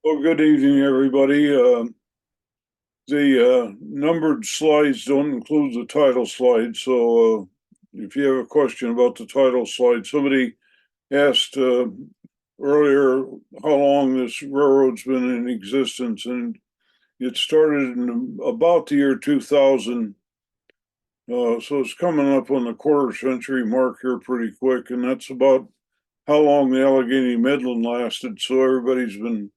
Well, good evening, everybody. The numbered slides don't include the title slide, so if you have a question about the title slide, somebody asked earlier how long this railroad's been in existence, and it started in about the year 2000. So it's coming up on the quarter century mark here pretty quick, and that's about how long the Allegheny Midland lasted. So everybody's been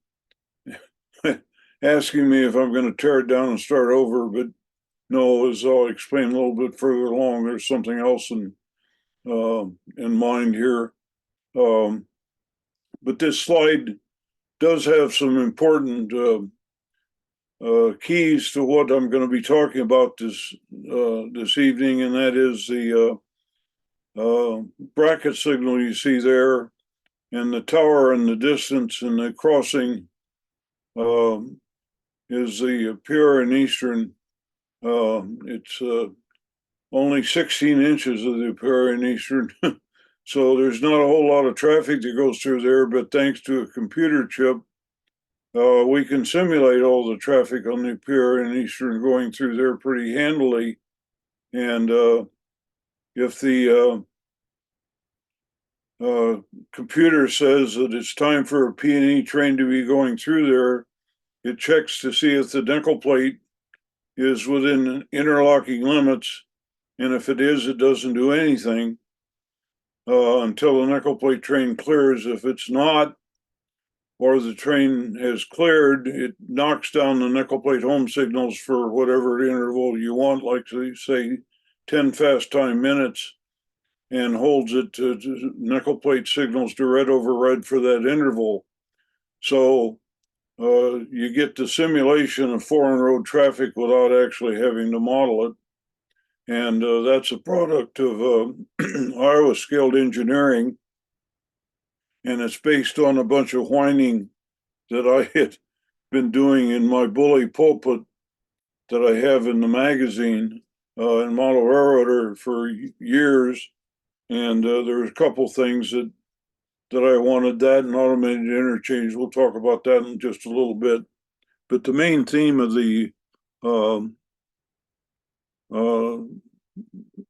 asking me if I'm going to tear it down and start over, but no, as I'll explain a little bit further along, there's something else in mind here. Um, but this slide does have some important keys to what I'm going to be talking about this evening, and that is the bracket signal you see there, and the tower in the distance, and the crossing um, is the Pure and Eastern. It's only 16 inches of the Pure and Eastern. So there's not a whole lot of traffic that goes through there, but thanks to a computer chip, we can simulate all the traffic on the Pure and Eastern going through there pretty handily. And if the computer says that it's time for a P&E train to be going through there, it checks to see if the nickel plate is within interlocking limits. And if it is, it doesn't do anything until the nickel plate train clears. If it's not, or the train has cleared, it knocks down the nickel plate home signals for whatever interval you want, like say 10 fast time minutes, and holds it to nickel plate signals to red over red for that interval. So you get the simulation of foreign road traffic without actually having to model it. And that's a product of Iowa Scaled Engineering, and it's based on a bunch of whining that I had been doing in my bully pulpit that I have in the magazine in Model Railroader for years. And there was a couple things that I wanted, that and automated interchange. We'll talk about that in just a little bit. But the main theme of um, uh,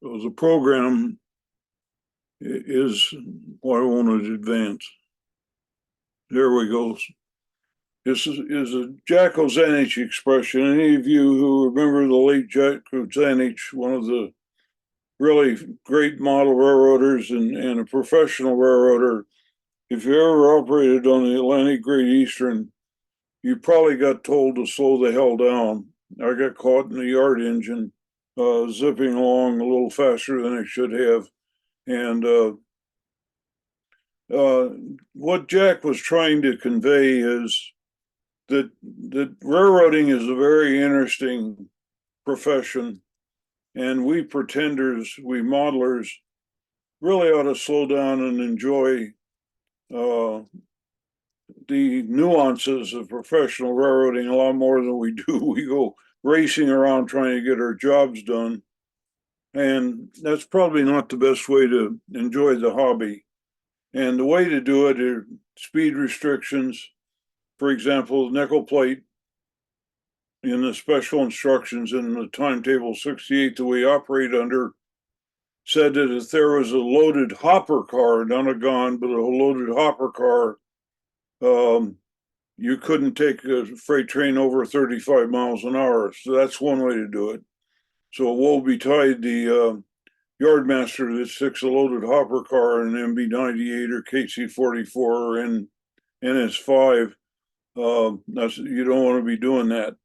the program is, why won't it advance? There we go. This is a Jack Ozanich expression. Any of you who remember the late Jack Ozanich, one of the really great model railroaders and a professional railroader, if you ever operated on the Atlantic Great Eastern, you probably got told to slow the hell down. I got caught in the yard engine, zipping along a little faster than I should have. And uh, what Jack was trying to convey is that railroading is a very interesting profession, and we pretenders, we modelers, really ought to slow down and enjoy uh, the nuances of professional railroading a lot more than we do. We go racing around trying to get our jobs done, and that's probably not the best way to enjoy the hobby. And the way to do it are speed restrictions. For example, nickel plate in the special instructions in the timetable 68 that we operate under said that if there was a loaded hopper car, not a gun, but a loaded hopper car, um, you couldn't take a freight train over 35 miles an hour. So that's one way to do it. So woe betide the yardmaster that sticks a loaded hopper car in an MB-98 or KC-44 or in NS5. That's, you don't want to be doing that.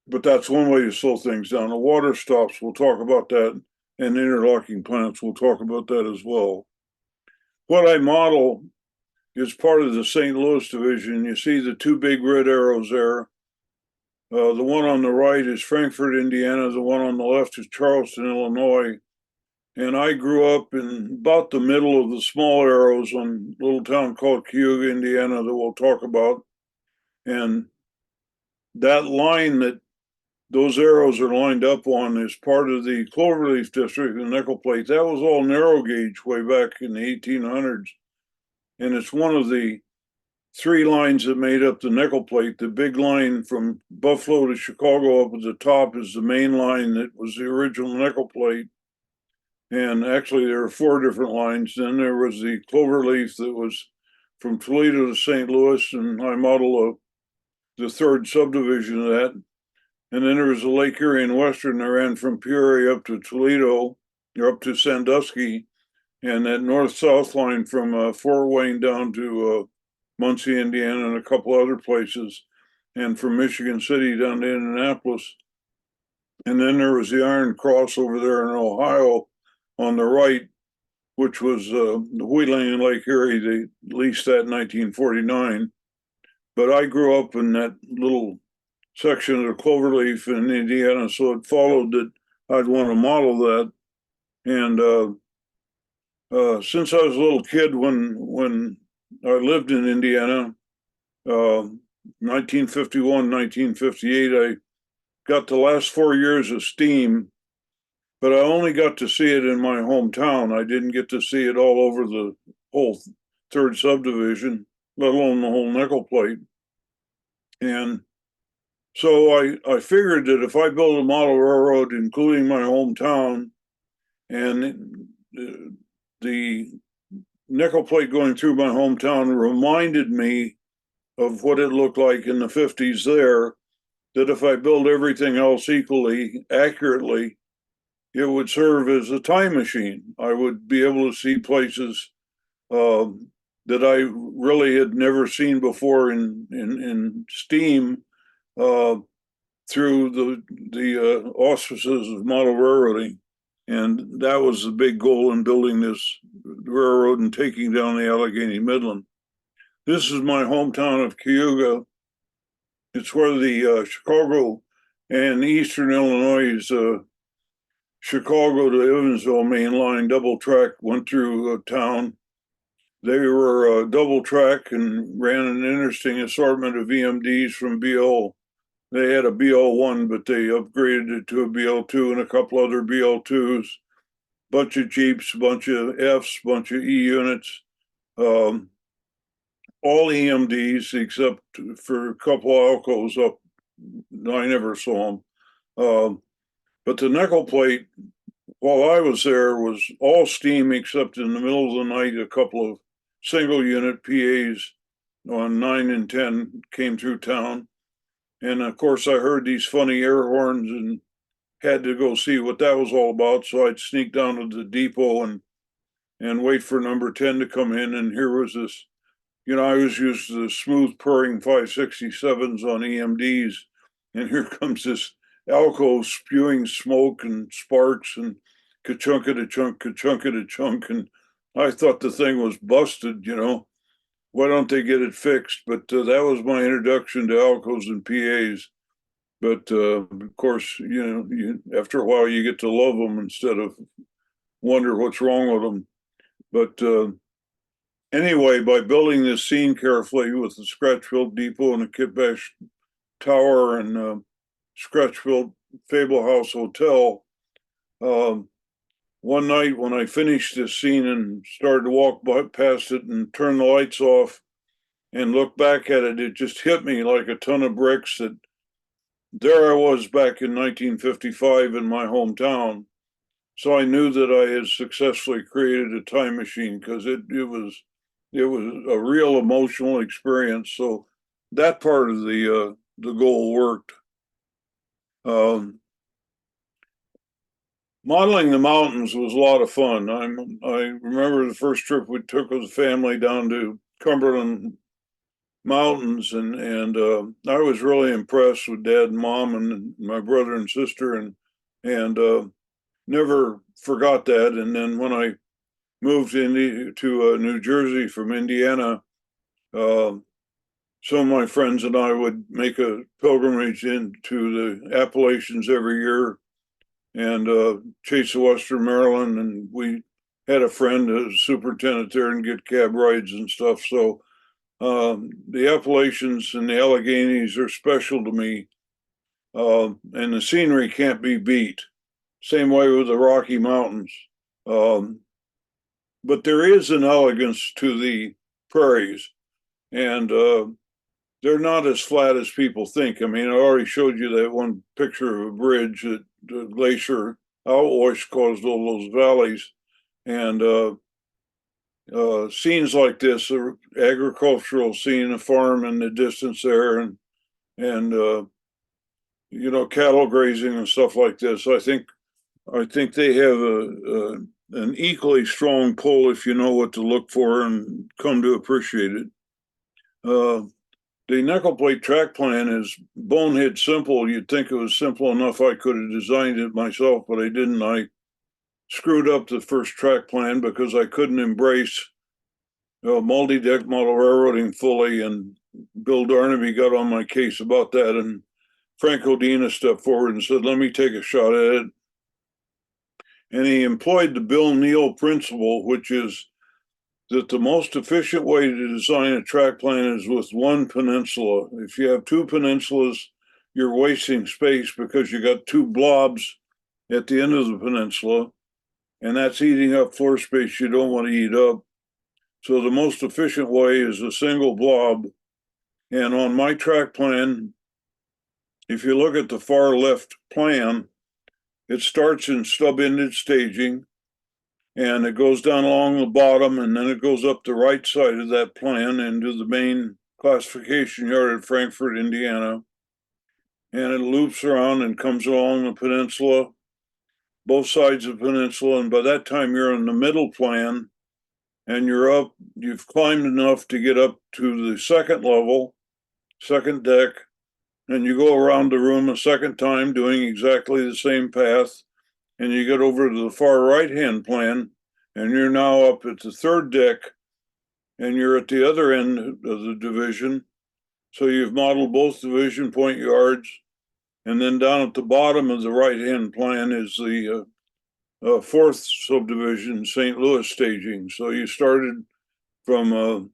But that's one way to slow things down. The water stops, we'll talk about that, and interlocking plants, we'll talk about that as well. What I model is part of the St. Louis division. You see the two big red arrows there. The one on the right is Frankfort, Indiana. The one on the left is Charleston, Illinois. And I grew up in about the middle of the small arrows on a little town called Cayuga, Indiana, that we'll talk about. And that line that those arrows are lined up on is part of the Cloverleaf District in Nickel Plate. That was all narrow gauge way back in the 1800s. And it's one of the three lines that made up the nickel plate. The big line from Buffalo to Chicago up at the top is the main line that was the original nickel plate. And actually, there were four different lines. Then there was the cloverleaf that was from Toledo to St. Louis, and I modeled the third subdivision of that. And then there was the Lake Erie and Western that ran from Peoria up to Toledo, or up to Sandusky, and that north-south line from Fort Wayne down to Muncie, Indiana, and a couple other places, and from Michigan City down to Indianapolis. And then there was the Iron Cross over there in Ohio on the right, which was the Wheeling and Lake Erie. They leased that in 1949. But I grew up in that little section of the Cloverleaf in Indiana, so it followed that I'd want to model that. And since I was a little kid, when I lived in Indiana, 1951, 1958, I got the last 4 years of steam, but I only got to see it in my hometown. I didn't get to see it all over the whole third subdivision, let alone the whole nickel plate. And so I figured that if I build a model railroad, including my hometown, and the nickel plate going through my hometown reminded me of what it looked like in the 50s there, that if I build everything else equally, accurately, it would serve as a time machine. I would be able to see places that I really had never seen before in steam through the auspices of model railroading. And that was the big goal in building this railroad and taking down the Allegheny Midland. This is my hometown of Cayuga. It's where the Chicago and Eastern Illinois Chicago to Evansville main line double track went through town. They were double track and ran an interesting assortment of EMDs from BL. They had a BL1, but they upgraded it to a BL2 and a couple other BL2s. Bunch of Jeeps, bunch of Fs, bunch of E units. All EMDs except for a couple of Alcos up. I never saw them. But the nickel plate, while I was there, was all steam except in the middle of the night, a couple of single unit PAs on 9 and 10 came through town. And of course, I heard these funny air horns and had to go see what that was all about. So I'd sneak down to the depot and wait for number 10 to come in. And here was this, I was used to the smooth purring 567s on EMDs. And here comes this Alco spewing smoke and sparks and ka-chunk-a-chunk, ka-chunk-a-chunk. And I thought the thing was busted, Why don't they get it fixed? But that was my introduction to Alcos and PAs. But of course, after a while, you get to love them instead of wonder what's wrong with them. But anyway, by building this scene carefully with the scratch-built depot and a kitbash tower and scratch-built Fable House Hotel, one night when I finished this scene and started to walk past it and turn the lights off and look back at it, it just hit me like a ton of bricks that there I was back in 1955 in my hometown. So I knew that I had successfully created a time machine because it was a real emotional experience. So that part of the goal worked. Modeling the mountains was a lot of fun. I remember the first trip we took with the family down to Cumberland Mountains, and I was really impressed with Dad and Mom and my brother and sister, and never forgot that. And then when I moved to New Jersey from Indiana, some of my friends and I would make a pilgrimage into the Appalachians every year and chase to Western Maryland. And we had a friend, a superintendent there, and get cab rides and stuff. So the Appalachians and the Alleghenies are special to me. And the scenery can't be beat. Same way with the Rocky Mountains. But there is an elegance to the prairies. and they're not as flat as people think. I mean, I already showed you that one picture of a bridge that the glacier outwash caused all those valleys, and scenes like this, agricultural scene, a farm in the distance there, and you know, cattle grazing and stuff like this. I think they have an equally strong pull if you know what to look for and come to appreciate it. The nickel plate track plan is bonehead simple. You'd think it was simple enough I could have designed it myself, but I didn't. I screwed up the first track plan because I couldn't embrace multi-deck model railroading fully, and Bill Darnaby got on my case about that, and Frank Odina stepped forward and said, let me take a shot at it. And he employed the Bill Neal principle, which is that the most efficient way to design a track plan is with one peninsula. If you have two peninsulas, you're wasting space because you got two blobs at the end of the peninsula, and that's eating up floor space you don't want to eat up. So the most efficient way is a single blob. And on my track plan, if you look at the far left plan, it starts in stub-ended staging, and it goes down along the bottom, and then it goes up the right side of that plan into the main classification yard at Frankfort, Indiana. And it loops around and comes along the peninsula, both sides of the peninsula. And by that time, you're on the middle plan, and you've climbed enough to get up to the second level, second deck, and you go around the room a second time doing exactly the same path, and you get over to the far right-hand plan, and you're now up at the third deck, and you're at the other end of the division. So you've modeled both division point yards, and then down at the bottom of the right-hand plan is the fourth subdivision, St. Louis staging. So you started from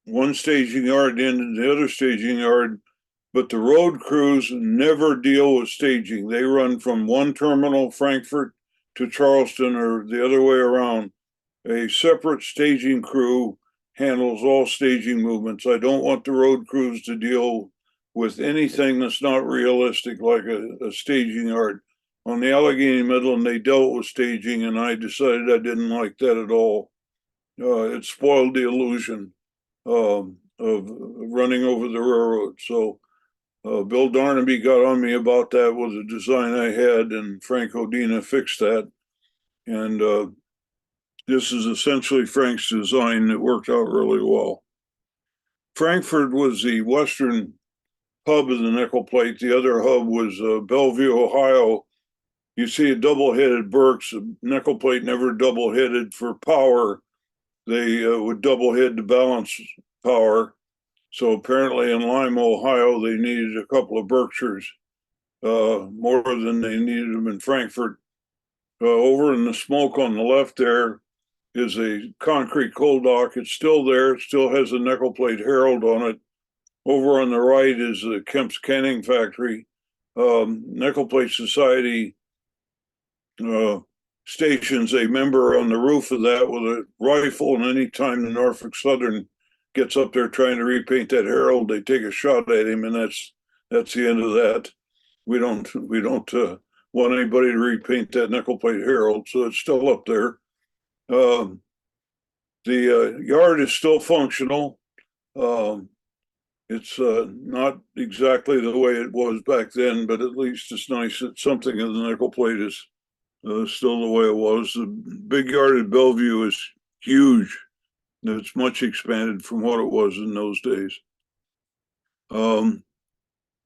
one staging yard into the other staging yard, but the road crews never deal with staging. They run from one terminal, Frankfort, to Charleston, or the other way around. A separate staging crew handles all staging movements. I don't want the road crews to deal with anything that's not realistic, like a staging yard. On the Allegheny Midland, they dealt with staging, and I decided I didn't like that at all. It spoiled the illusion of running over the railroad. So Bill Darnaby got on me about that with a design I had, and Frank Odina fixed that. And this is essentially Frank's design that worked out really well. Frankfort was the western hub of the nickel plate. The other hub was Bellevue, Ohio. You see a double-headed Berks. Nickel plate never double-headed for power. They would double-head to balance power. So apparently in Lima, Ohio, they needed a couple of Berkshires, more than they needed them in Frankfort. Over in the smoke on the left there is a concrete coal dock. It's still there. It still has a nickel plate herald on it. Over on the right is the Kemp's Canning Factory. Nickel Plate Society stations a member on the roof of that with a rifle, and anytime the Norfolk Southern gets up there trying to repaint that herald, they take a shot at him, and that's the end of that. We don't want anybody to repaint that nickel plate herald, so it's still up there. The yard is still functional. It's not exactly the way it was back then, but at least it's nice that something of the nickel plate is still the way it was. The big yard at Bellevue is huge. It's much expanded from what it was in those days.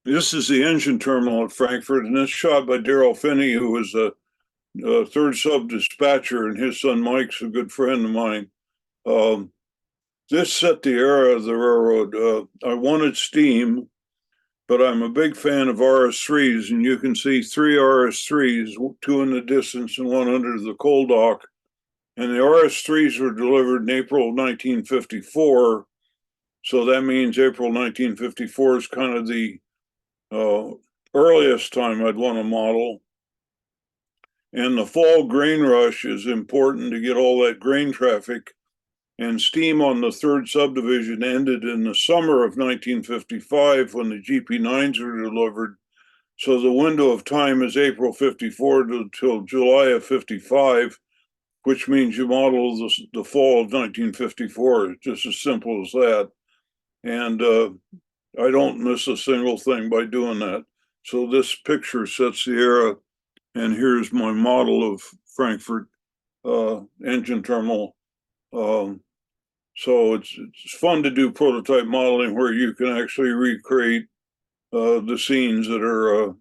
This is the engine terminal at Frankfort, and it's shot by Darrell Finney, who was a third sub dispatcher, and his son Mike's a good friend of mine. This set the era of the railroad. I wanted steam, but I'm a big fan of RS3s, and you can see three RS3s, two in the distance and one under the coal dock. And the RS3s were delivered in April of 1954. So that means April 1954 is kind of the earliest time I'd want to model. And the fall grain rush is important to get all that grain traffic and steam on the third subdivision ended in the summer of 1955 when the GP9s were delivered. So the window of time is April 54 till July of 55, which means you model the fall of 1954. It's just as simple as that. And I don't miss a single thing by doing that. So this picture sets the era, and here's my model of Frankfurt engine terminal. So it's fun to do prototype modeling where you can actually recreate the scenes that are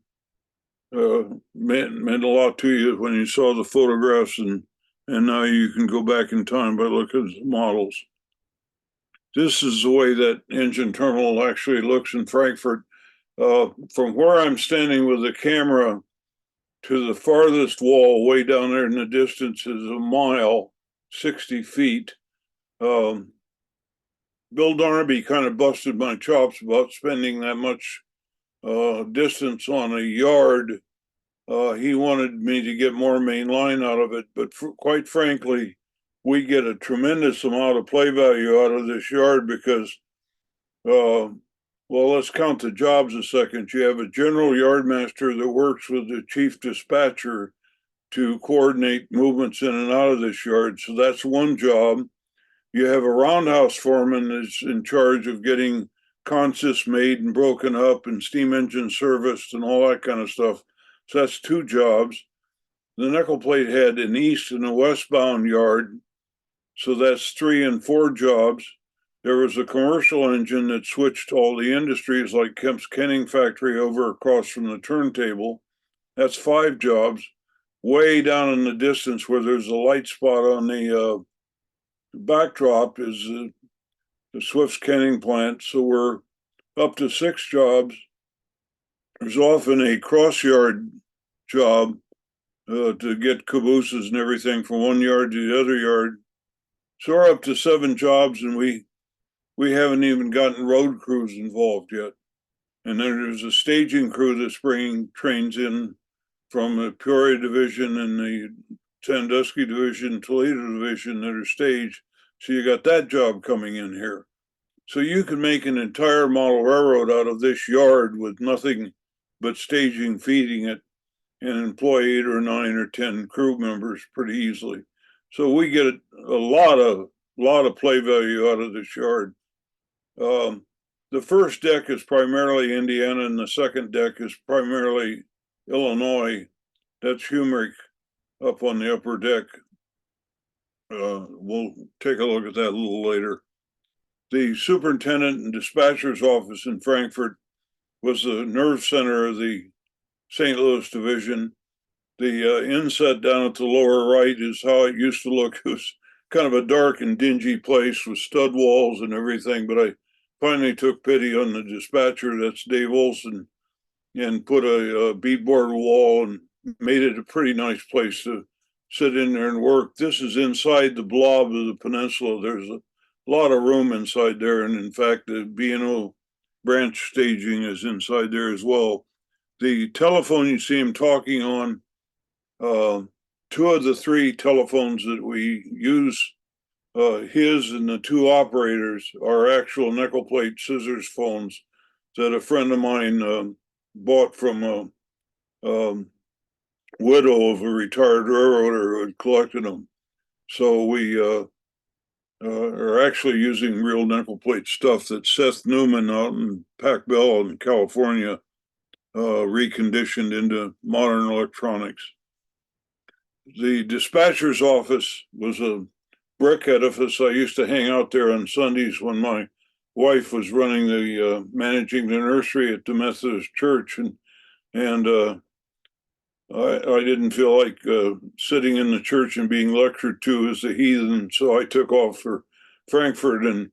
meant a lot to you when you saw the photographs, and now you can go back in time by looking at the models. This is the way that engine terminal actually looks in Frankfurt. From where I'm standing with the camera to the farthest wall way down there in the distance is a mile, 60 feet. Bill Darby kind of busted my chops about spending that much distance on a yard. He wanted me to get more main line out of it, but quite frankly, we get a tremendous amount of play value out of this yard because, well, let's count the jobs a second. You have a general yardmaster that works with the chief dispatcher to coordinate movements in and out of this yard. So that's one job. You have a roundhouse foreman that's in charge of getting consists made and broken up and steam engine serviced and all that kind of stuff. So that's two jobs. The nickel plate had an east and a westbound yard. So that's 3 and 4 jobs. There was a commercial engine that switched all the industries like Kemp's Kenning factory over across from the turntable. That's 5 jobs. Way down in the distance where there's a light spot on the backdrop is the Swift's Kenning plant. So we're up to 6 jobs. There's often a cross yard job to get cabooses and everything from one yard to the other yard. So we're up to 7 jobs, and we haven't even gotten road crews involved yet. And then there's a staging crew that's bringing trains in from the Peoria division and the Sandusky division, Toledo division that are staged. So you got that job coming in here. So you can make an entire model railroad out of this yard with nothing but staging, feeding it, and employ 8 or 9 or 10 crew members pretty easily. So we get a lot of play value out of this yard. The first deck is primarily Indiana, and the second deck is primarily Illinois. That's Humrick up on the upper deck. We'll take a look at that a little later. The superintendent and dispatcher's office in Frankfurt was the nerve center of the St. Louis division. The inset down at the lower right is how it used to look. It was kind of a dark and dingy place with stud walls and everything, but I finally took pity on the dispatcher, that's Dave Olson, and put a beadboard wall and made it a pretty nice place to sit in there and work. This is inside the blob of the peninsula. There's a lot of room inside there, and in fact, the B&O branch staging is inside there as well. The telephone you see him talking on, 2 of the 3 telephones that we use, his and the 2 operators, are actual nickel plate scissors phones that a friend of mine bought from a widow of a retired railroader who had collected them. So we are actually using real nickel plate stuff that Seth Newman out in Pac Bell in California reconditioned into modern electronics. The dispatcher's office was a brick edifice. I used to hang out there on Sundays when my wife was running managing the nursery at the Methodist Church, and I didn't feel like sitting in the church and being lectured to as a heathen, so I took off for Frankfurt. And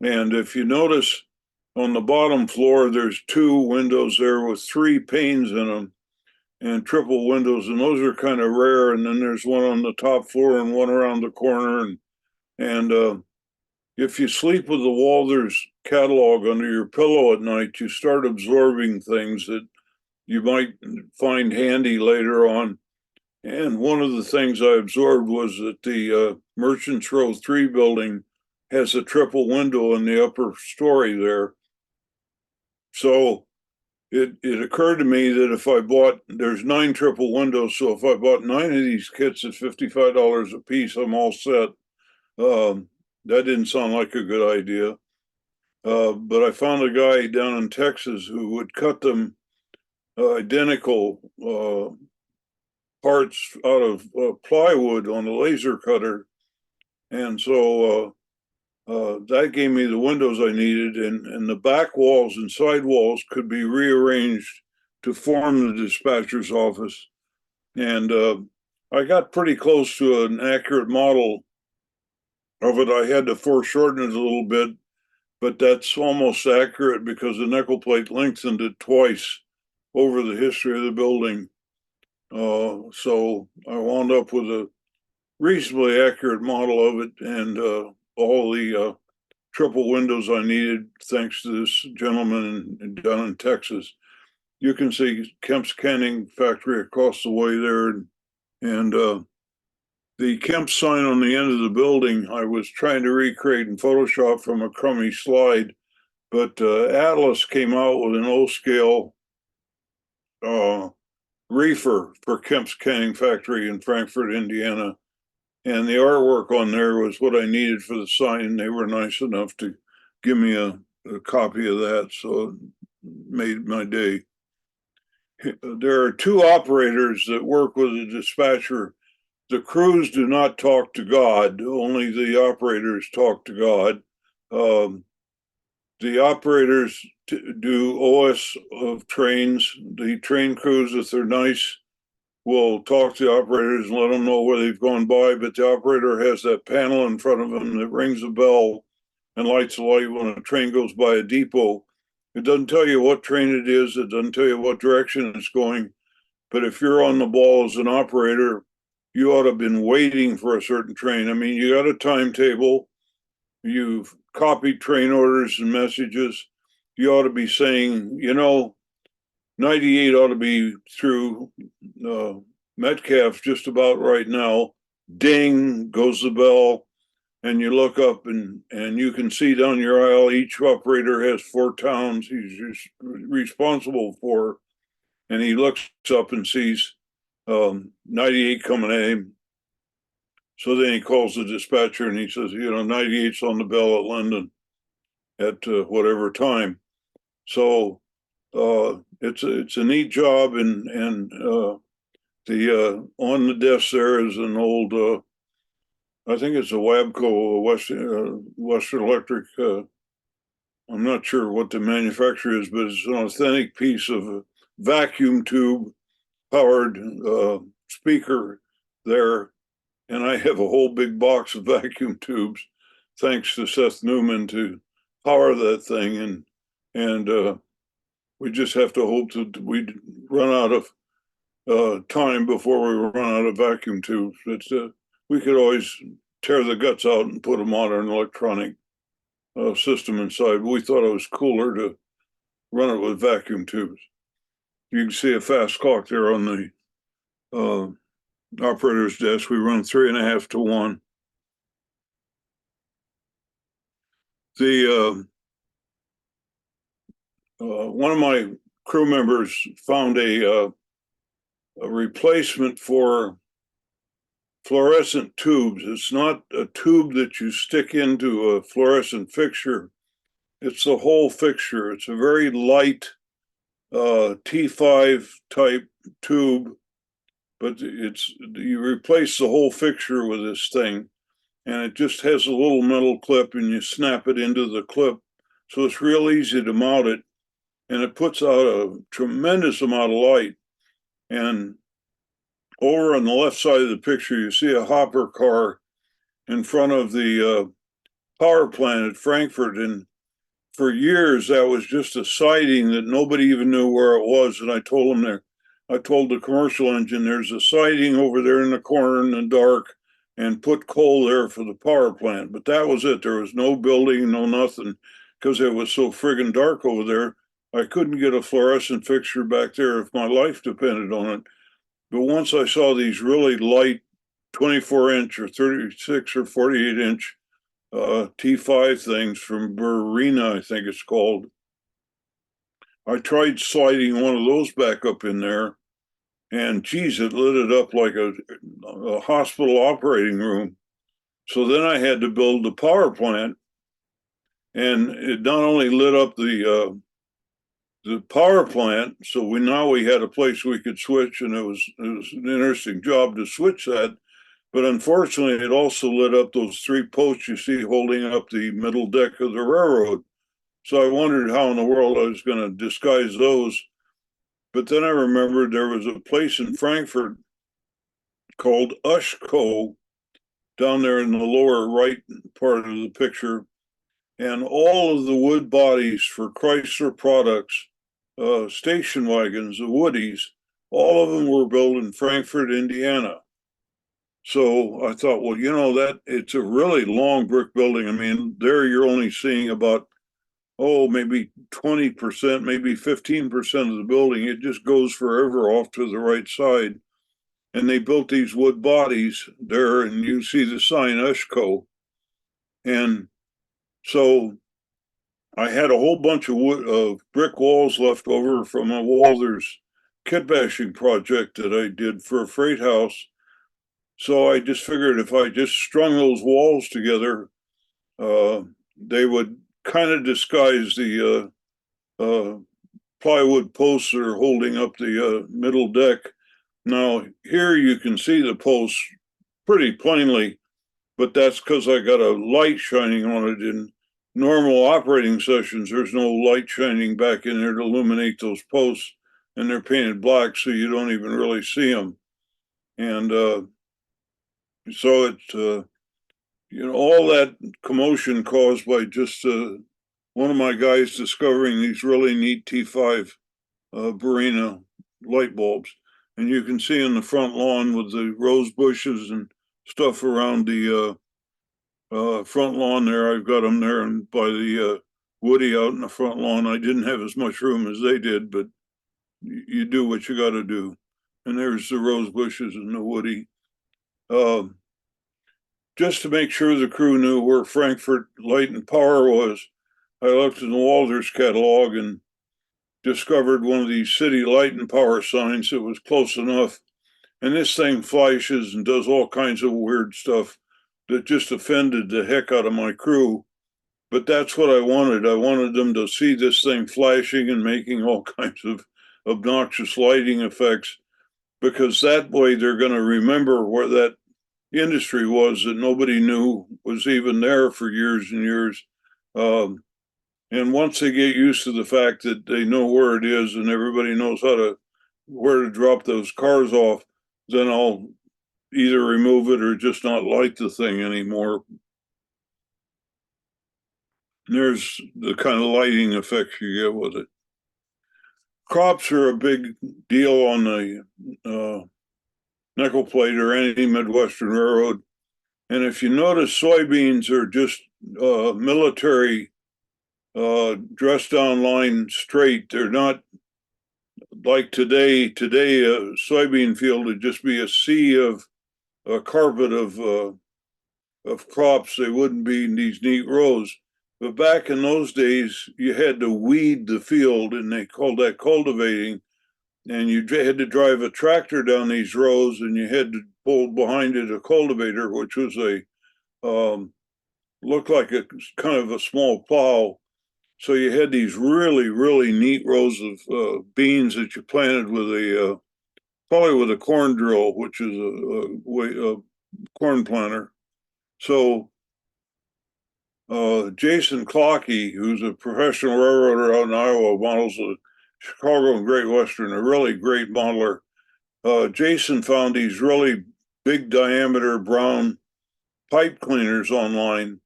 if you notice on the bottom floor, there's 2 windows there with 3 panes in them and triple windows, and those are kind of rare. And then there's one on the top floor and one around the corner. And if you sleep with the Walthers catalog under your pillow at night, you start absorbing things that you might find handy later on. And one of the things I absorbed was that the Merchants Row 3 building has a triple window in the upper story there. So it occurred to me that if I bought, there's 9 triple windows, so if I bought 9 of these kits at $55 a piece, I'm all set. That didn't sound like a good idea. But I found a guy down in Texas who would cut them identical parts out of plywood on a laser cutter. And so that gave me the windows I needed, and the back walls and side walls could be rearranged to form the dispatcher's office. And I got pretty close to an accurate model of it. I had to foreshorten it a little bit, but that's almost accurate because the nickel plate lengthened it twice over the history of the building. So I wound up with a reasonably accurate model of it, and all the triple windows I needed, thanks to this gentleman down in Texas. You can see Kemp's Canning factory across the way there, and the Kemp sign on the end of the building I was trying to recreate in Photoshop from a crummy slide, but Atlas came out with an O-scale reefer for Kemp's Canning factory in Frankfort, Indiana. And the artwork on there was what I needed for the sign. They were nice enough to give me a copy of that, so it made my day. There are 2 operators that work with the dispatcher. The crews do not talk to God, only the operators talk to God. The operators do OS of trains. The train crews, if they're nice, will talk to the operators and let them know where they've gone by, but the operator has that panel in front of him that rings a bell and lights a light when a train goes by a depot. It doesn't tell you what train it is, it doesn't tell you what direction it's going, but if you're on the ball as an operator, you ought to have been waiting for a certain train. I mean, you got a timetable, you've copied train orders and messages, you ought to be saying, 98 ought to be through Metcalf just about right now. Ding goes the bell, and you look up and you can see down your aisle each operator has 4 towns he's responsible for, and he looks up and sees 98 coming at him. So then he calls the dispatcher and he says, 98's on the bell at London at whatever time. So it's a neat job, and the on the desk there is an old I think it's a Wabco, Western Electric. I'm not sure what the manufacturer is, but it's an authentic piece of vacuum tube powered speaker there, and I have a whole big box of vacuum tubes, thanks to Seth Newman, to power that thing, and we just have to hope that we run out of time before we run out of vacuum tubes. We could always tear the guts out and put a modern electronic system inside. We thought it was cooler to run it with vacuum tubes. You can see a fast clock there on the operator's desk. We run 3.5 to 1. The one of my crew members found a replacement for fluorescent tubes. It's not a tube that you stick into a fluorescent fixture. It's the whole fixture. It's a very light T5 type tube, but you replace the whole fixture with this thing, and it just has a little metal clip, and you snap it into the clip. So it's real easy to mount it, and it puts out a tremendous amount of light. And over on the left side of the picture, you see a hopper car in front of the power plant at Frankfurt. And for years, that was just a siding that nobody even knew where it was. And I told the commercial engine, there's a siding over there in the corner in the dark, and put coal there for the power plant. But that was it. There was no building, no nothing, because it was so friggin' dark over there. I couldn't get a fluorescent fixture back there if my life depended on it. But once I saw these really light 24-inch or 36 or 48-inch T5 things from Burina, I think it's called. I tried sliding one of those back up in there, and geez, it lit it up like a hospital operating room. So then I had to build the power plant, and it not only lit up the power plant, so we had a place we could switch, and it was an interesting job to switch that. But unfortunately, it also lit up those three posts you see holding up the middle deck of the railroad. So I wondered how in the world I was going to disguise those. But then I remembered there was a place in Frankfurt called Ushco down there in the lower right part of the picture. And all of the wood bodies for Chrysler products, station wagons, the Woodies, all of them were built in Frankfurt, Indiana. So I thought, well, that it's a really long brick building. I mean, there you're only seeing about, maybe 20%, maybe 15% of the building. It just goes forever off to the right side. And they built these wood bodies there, and you see the sign Ushco. And so I had a whole bunch of brick walls left over from a Walther's kit bashing project that I did for a freight house. So I just figured if I just strung those walls together, they would kind of disguise the plywood posts that are holding up the middle deck. Now, here you can see the posts pretty plainly, but that's because I got a light shining on it. In normal operating sessions, there's no light shining back in there to illuminate those posts, and they're painted black, so you don't even really see them. And so it's, all that commotion caused by just one of my guys discovering these really neat T5 Burina light bulbs. And you can see in the front lawn with the rose bushes and stuff around the front lawn there. I've got them there, and by the Woody out in the front lawn. I didn't have as much room as they did, but you do what you got to do. And there's the rose bushes and the Woody. Just to make sure the crew knew where Frankfurt Light and Power was, I looked in the Walters catalog and discovered one of these city light and power signs that was close enough. And this thing flashes and does all kinds of weird stuff that just offended the heck out of my crew. But that's what I wanted. I wanted them to see this thing flashing and making all kinds of obnoxious lighting effects, because that way they're going to remember where that industry was that nobody knew was even there for years and years. And once they get used to the fact that they know where it is and everybody knows where to drop those cars off, then I'll either remove it or just not light the thing anymore. There's the kind of lighting effects you get with it. Crops are a big deal on the nickel plate or any Midwestern railroad. And if you notice, soybeans are just military dress down line straight. They're not like today. Today, a soybean field would just be a sea of a carpet of crops. They wouldn't be in these neat rows. But back in those days, you had to weed the field, and they called that cultivating. And you had to drive a tractor down these rows, and you had to pull behind it a cultivator, which was looked like a kind of a small plow. So you had these really, really neat rows of beans that you planted with probably with a corn drill, which is a corn planter. So Jason Clockey, who's a professional railroader out in Iowa, models the Chicago and Great Western, a really great modeler. Jason found these really big diameter brown pipe cleaners online.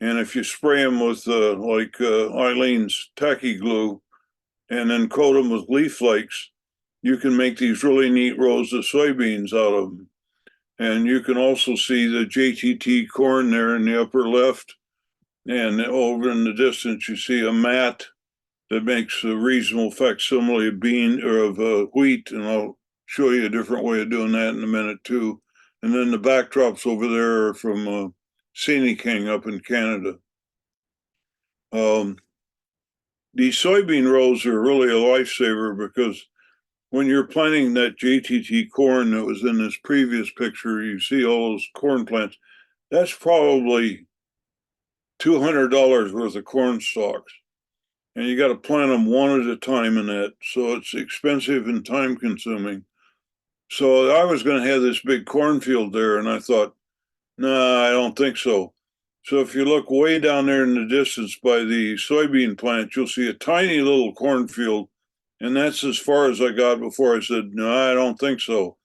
And if you spray them with Eileen's tacky glue and then coat them with leaf flakes, you can make these really neat rows of soybeans out of them. And you can also see the JTT corn there in the upper left. And over in the distance, you see a mat that makes a reasonable facsimile of bean or of wheat. And I'll show you a different way of doing that in a minute too. And then the backdrops over there are from King up in Canada. These soybean rows are really a lifesaver because when you're planting that JTT corn that was in this previous picture, you see all those corn plants. That's probably $200 worth of corn stalks. And you got to plant them one at a time in that. So it's expensive and time consuming. So I was going to have this big cornfield there, and I thought, no, I don't think so. So if you look way down there in the distance by the soybean plant, you'll see a tiny little cornfield. And that's as far as I got before I said, no, I don't think so.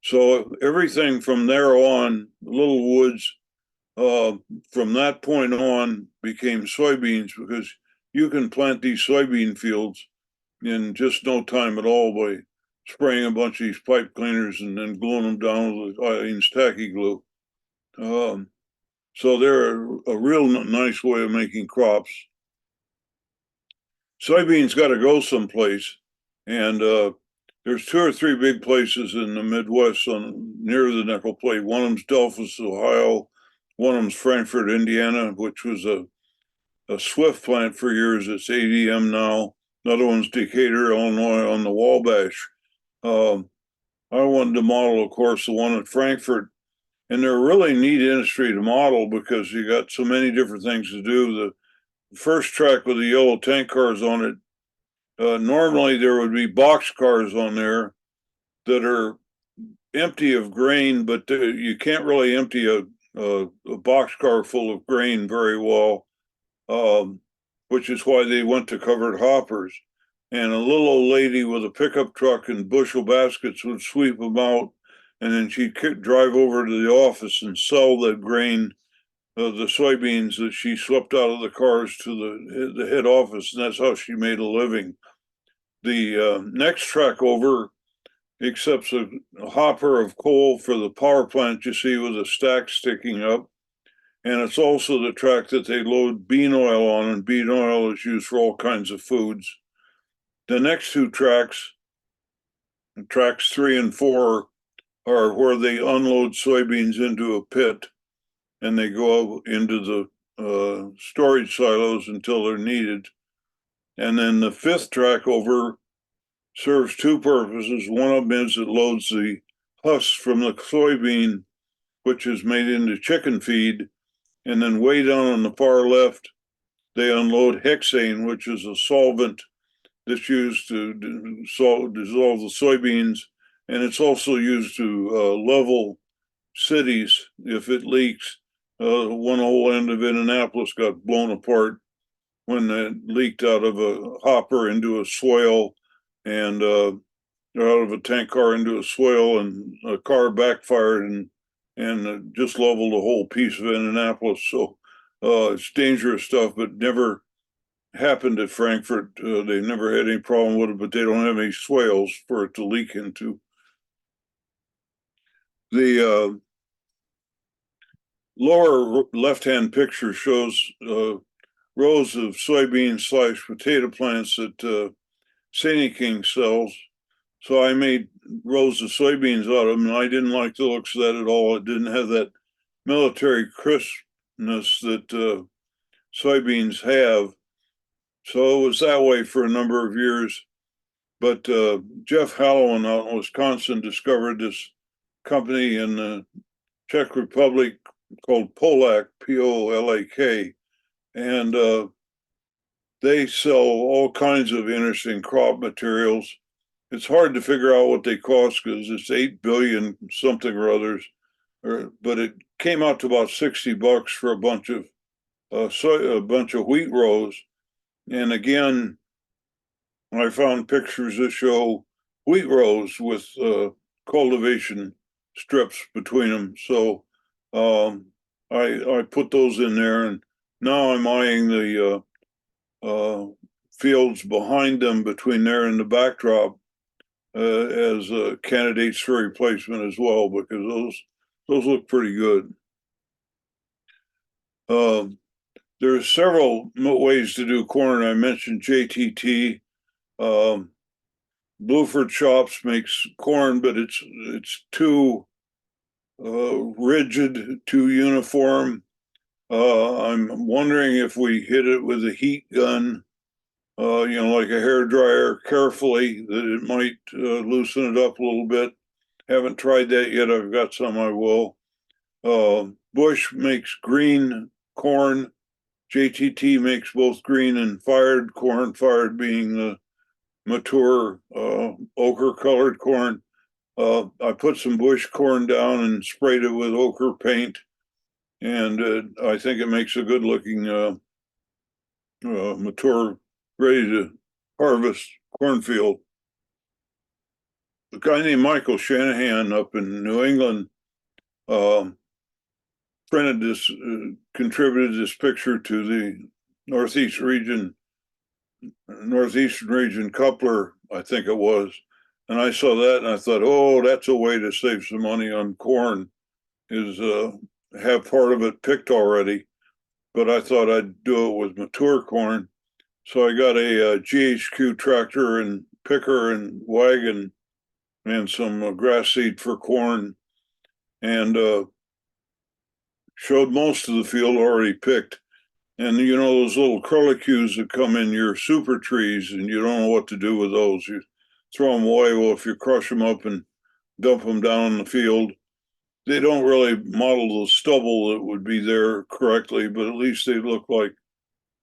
So everything from there on, little woods, from that point on became soybeans because you can plant these soybean fields in just no time at all by spraying a bunch of these pipe cleaners and then gluing them down with Eileen's tacky glue. So they're a real nice way of making crops. Soybeans got to go someplace, and there's 2 or 3 big places in the Midwest near the nickel plate. One of them's Delphus, Ohio. One of them's Frankfort, Indiana, which was a Swift plant for years. It's ADM now. Another one's Decatur, Illinois, on the Wabash. I wanted to model, of course, the one at Frankfort. And they're a really neat industry to model because you got so many different things to do. The first track with the yellow tank cars on it, normally there would be box cars on there that are empty of grain, but you can't really empty a box car full of grain very well, which is why they went to covered hoppers. And a little old lady with a pickup truck and bushel baskets would sweep them out, and then she'd drive over to the office and sell the grain, the soybeans that she swept out of the cars to the head office, and that's how she made a living. The next track over accepts a hopper of coal for the power plant you see with a stack sticking up. And it's also the track that they load bean oil on, and bean oil is used for all kinds of foods. The next 2 tracks, tracks 3 and 4, are where they unload soybeans into a pit and they go into the storage silos until they're needed. And then the 5th track over serves 2 purposes. One of them is it loads the husk from the soybean, which is made into chicken feed. And then way down on the far left, they unload hexane, which is a solvent that's used to dissolve the soybeans. And it's also used to level cities if it leaks. One whole end of Indianapolis got blown apart when it leaked out of a hopper into a swale, and out of a tank car into a swale, and a car backfired and just leveled a whole piece of Indianapolis. So it's dangerous stuff, but never happened at Frankfort. They never had any problem with it, but they don't have any swales for it to leak into. The lower left-hand picture shows rows of soybean / potato plants that King sells. So I made rows of soybeans out of them, and I didn't like the looks of that at all. It didn't have that military crispness that soybeans have. So it was that way for a number of years. But Jeff Hallowan out in Wisconsin discovered this company in the Czech Republic called Polak, Polak, and they sell all kinds of interesting crop materials. It's hard to figure out what they cost because it's 8 billion something or others, but it came out to about $60 for a bunch of wheat rows. And again, I found pictures that show wheat rows with cultivation strips between them. So I put those in there, and now I'm eyeing the fields behind them between there and the backdrop as candidates for replacement as well, because those look pretty good. There's several ways to do corn. I mentioned JTT. Blueford Shops makes corn, but it's too rigid, too uniform. I'm wondering if we hit it with a heat gun, like a hair dryer, carefully, that it might loosen it up a little bit. Haven't tried that yet. I've got some I will. Bush makes green corn. JTT makes both green and fired corn, fired being the mature ochre colored corn. I put some bush corn down and sprayed it with ochre paint, and I think it makes a good looking mature, ready to harvest cornfield. A guy named Michael Shanahan up in New England um, printed this, contributed this picture to the northeastern region coupler, I think it was. And I saw that and I thought, oh, that's a way to save some money on corn, is have part of it picked already. But I thought I'd do it with mature corn. So I got a GHQ tractor and picker and wagon and some grass seed for corn, and showed most of the field already picked. And those little curlicues that come in your super trees, and you don't know what to do with those. You throw them away. Well, if you crush them up and dump them down in the field, they don't really model the stubble that would be there correctly, but at least they look like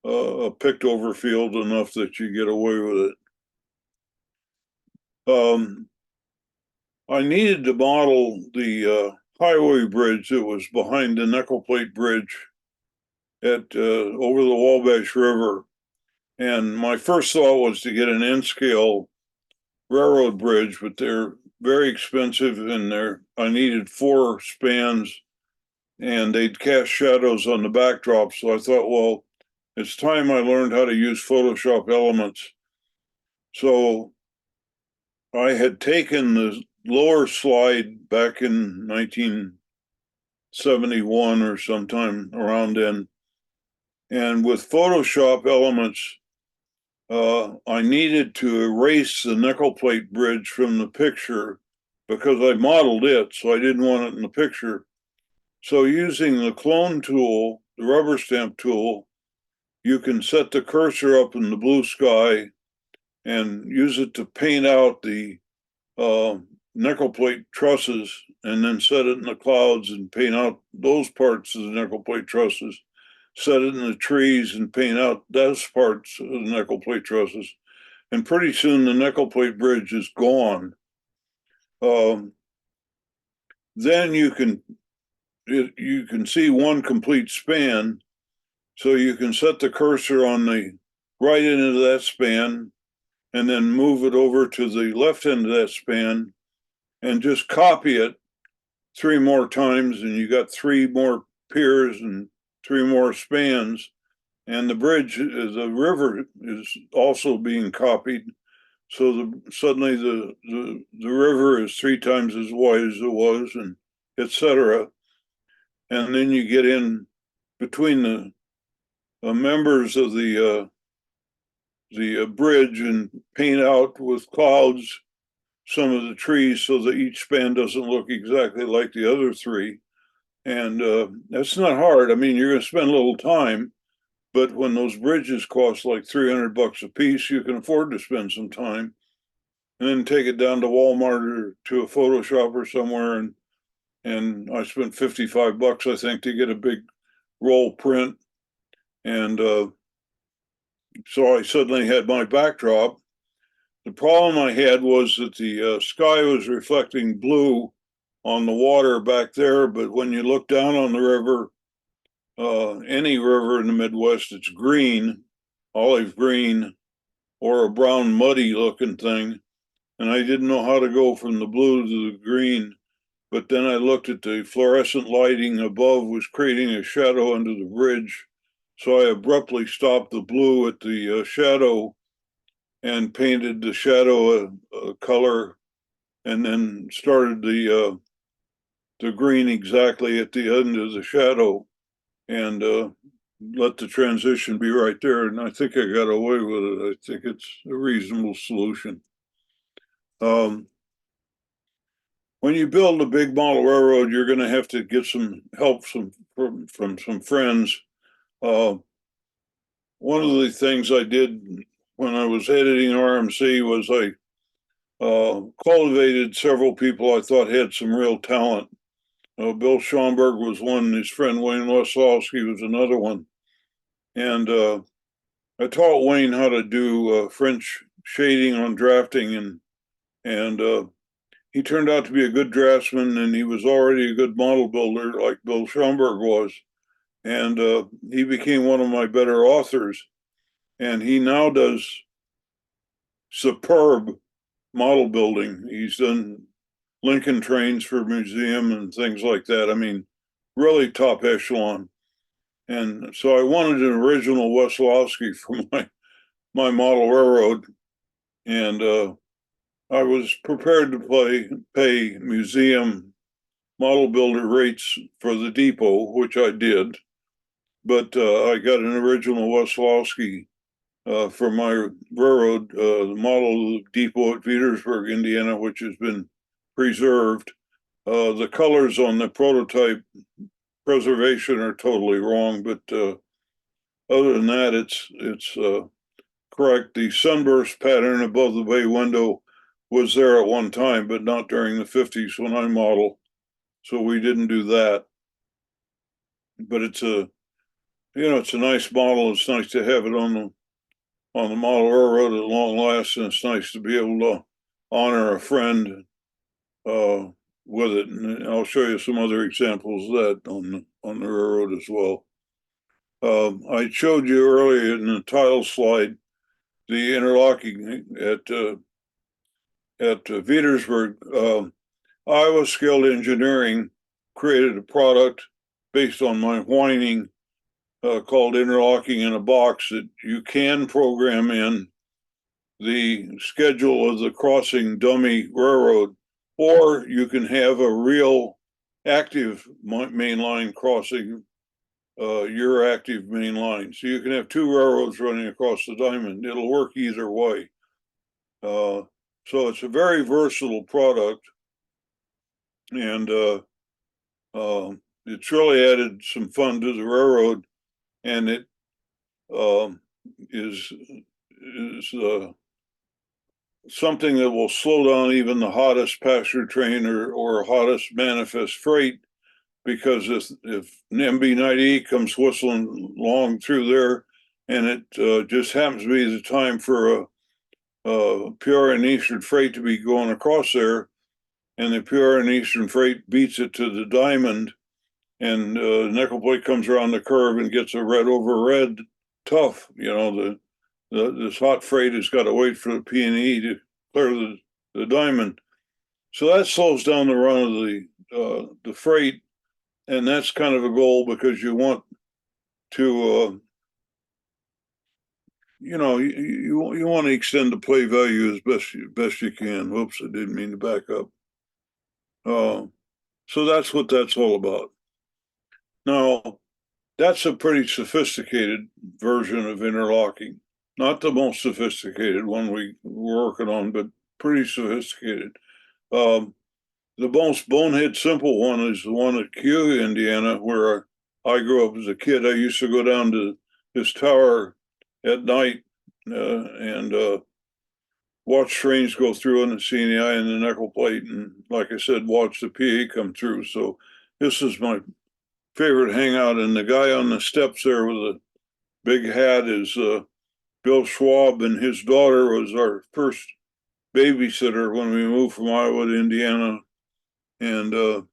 a picked over field enough that you get away with it. I needed to model the highway bridge that was behind the nickel plate bridge at over the Wabash River. And my first thought was to get an N-scale railroad bridge, but they're very expensive, and I needed 4 spans, and they'd cast shadows on the backdrop. So I thought, well, it's time I learned how to use Photoshop elements. So I had taken the lower slide back in 1971 or sometime around then, and with Photoshop elements, I needed to erase the nickel plate bridge from the picture because I modeled it, so I didn't want it in the picture. So using the clone tool, the rubber stamp tool, you can set the cursor up in the blue sky and use it to paint out the nickel plate trusses, and then set it in the clouds and paint out those parts of the nickel plate trusses. Set it in the trees and paint out those parts of the nickel plate trusses. And pretty soon the nickel plate bridge is gone. Then you can see one complete span. So you can set the cursor on the right end of that span and then move it over to the left end of that span and just copy it 3 more times, and you got 3 more piers and 3 more spans, and the river is also being copied. So suddenly the river is 3 times as wide as it was, and etc. And then you get in between the members of the bridge and paint out with clouds some of the trees so that each span doesn't look exactly like the other 3. And that's not hard. I mean, you're going to spend a little time, but when those bridges cost like $300 a piece, you can afford to spend some time, and then take it down to Walmart or to a Photoshop or somewhere. And I spent $55, I think, to get a big roll print. And so I suddenly had my backdrop. The problem I had was that the sky was reflecting blue on the water back there, but when you look down on the river, any river in the Midwest, it's green, olive green, or a brown muddy looking thing. And I didn't know how to go from the blue to the green. But then I looked at the fluorescent lighting above was creating a shadow under the bridge. So I abruptly stopped the blue at the shadow and painted the shadow a color, and then started the green exactly at the end of the shadow, and let the transition be right there. And I think I got away with it. I think it's a reasonable solution. when you build a big model railroad, you're going to have to get some help from some friends. One of the things I did when I was editing RMC was I cultivated several people I thought had some real talent. Bill Schomburg was one, his friend Wayne Weslowski was another one. And I taught Wayne how to do French shading on drafting, and he turned out to be a good draftsman, and he was already a good model builder like Bill Schomburg was. And he became one of my better authors. And he now does superb model building. He's done Lincoln trains for museum and things like that. I mean, really top echelon. And so I wanted an original Weslowski for my model railroad, and I was prepared to pay museum model builder rates for the depot, which I did, but I got an original Weslowski for my railroad, the model depot at Petersburg, Indiana, which has been preserved. The colors on the prototype preservation are totally wrong, but other than that, it's correct. The sunburst pattern above the bay window was there at one time, but not during the 50s when I modeled. So we didn't do that. But it's a nice model. It's nice to have it on the model railroad at long last, and it's nice to be able to honor a friend with it. And I'll show you some other examples of that on the railroad as well. I showed you earlier in the title slide the interlocking at Petersburg. Iowa Skilled Engineering created a product based on my whining called Interlocking in a Box that you can program in the schedule of the crossing dummy railroad, or you can have a real active mainline crossing your active main line. So you can have two railroads running across the diamond. It'll work either way. So it's a very versatile product, and it's really added some fun to the railroad, and it is something that will slow down even the hottest passenger train or hottest manifest freight, because if an MB-98 comes whistling along through there, and it just happens to be the time for a pure and eastern freight to be going across there, and the pure and eastern freight beats it to the diamond, and nickel plate comes around the curve and gets a red over red tough. This hot freight has got to wait for the P&E to clear the diamond. So that slows down the run of the freight, and that's kind of a goal, because you want to you want to extend the play value as best you can. Whoops, I didn't mean to back up. So that's what that's all about. Now, that's a pretty sophisticated version of interlocking. Not the most sophisticated one we're working on, but pretty sophisticated. The most bonehead simple one is the one at Kew, Indiana, where I grew up as a kid. I used to go down to this tower at night and watch trains go through on the CNI and the nickel plate, and like I said, watch the PA come through. So this is my favorite hangout, and the guy on the steps there with a big hat is Bill Schwab, and his daughter was our first babysitter when we moved from Iowa to Indiana, and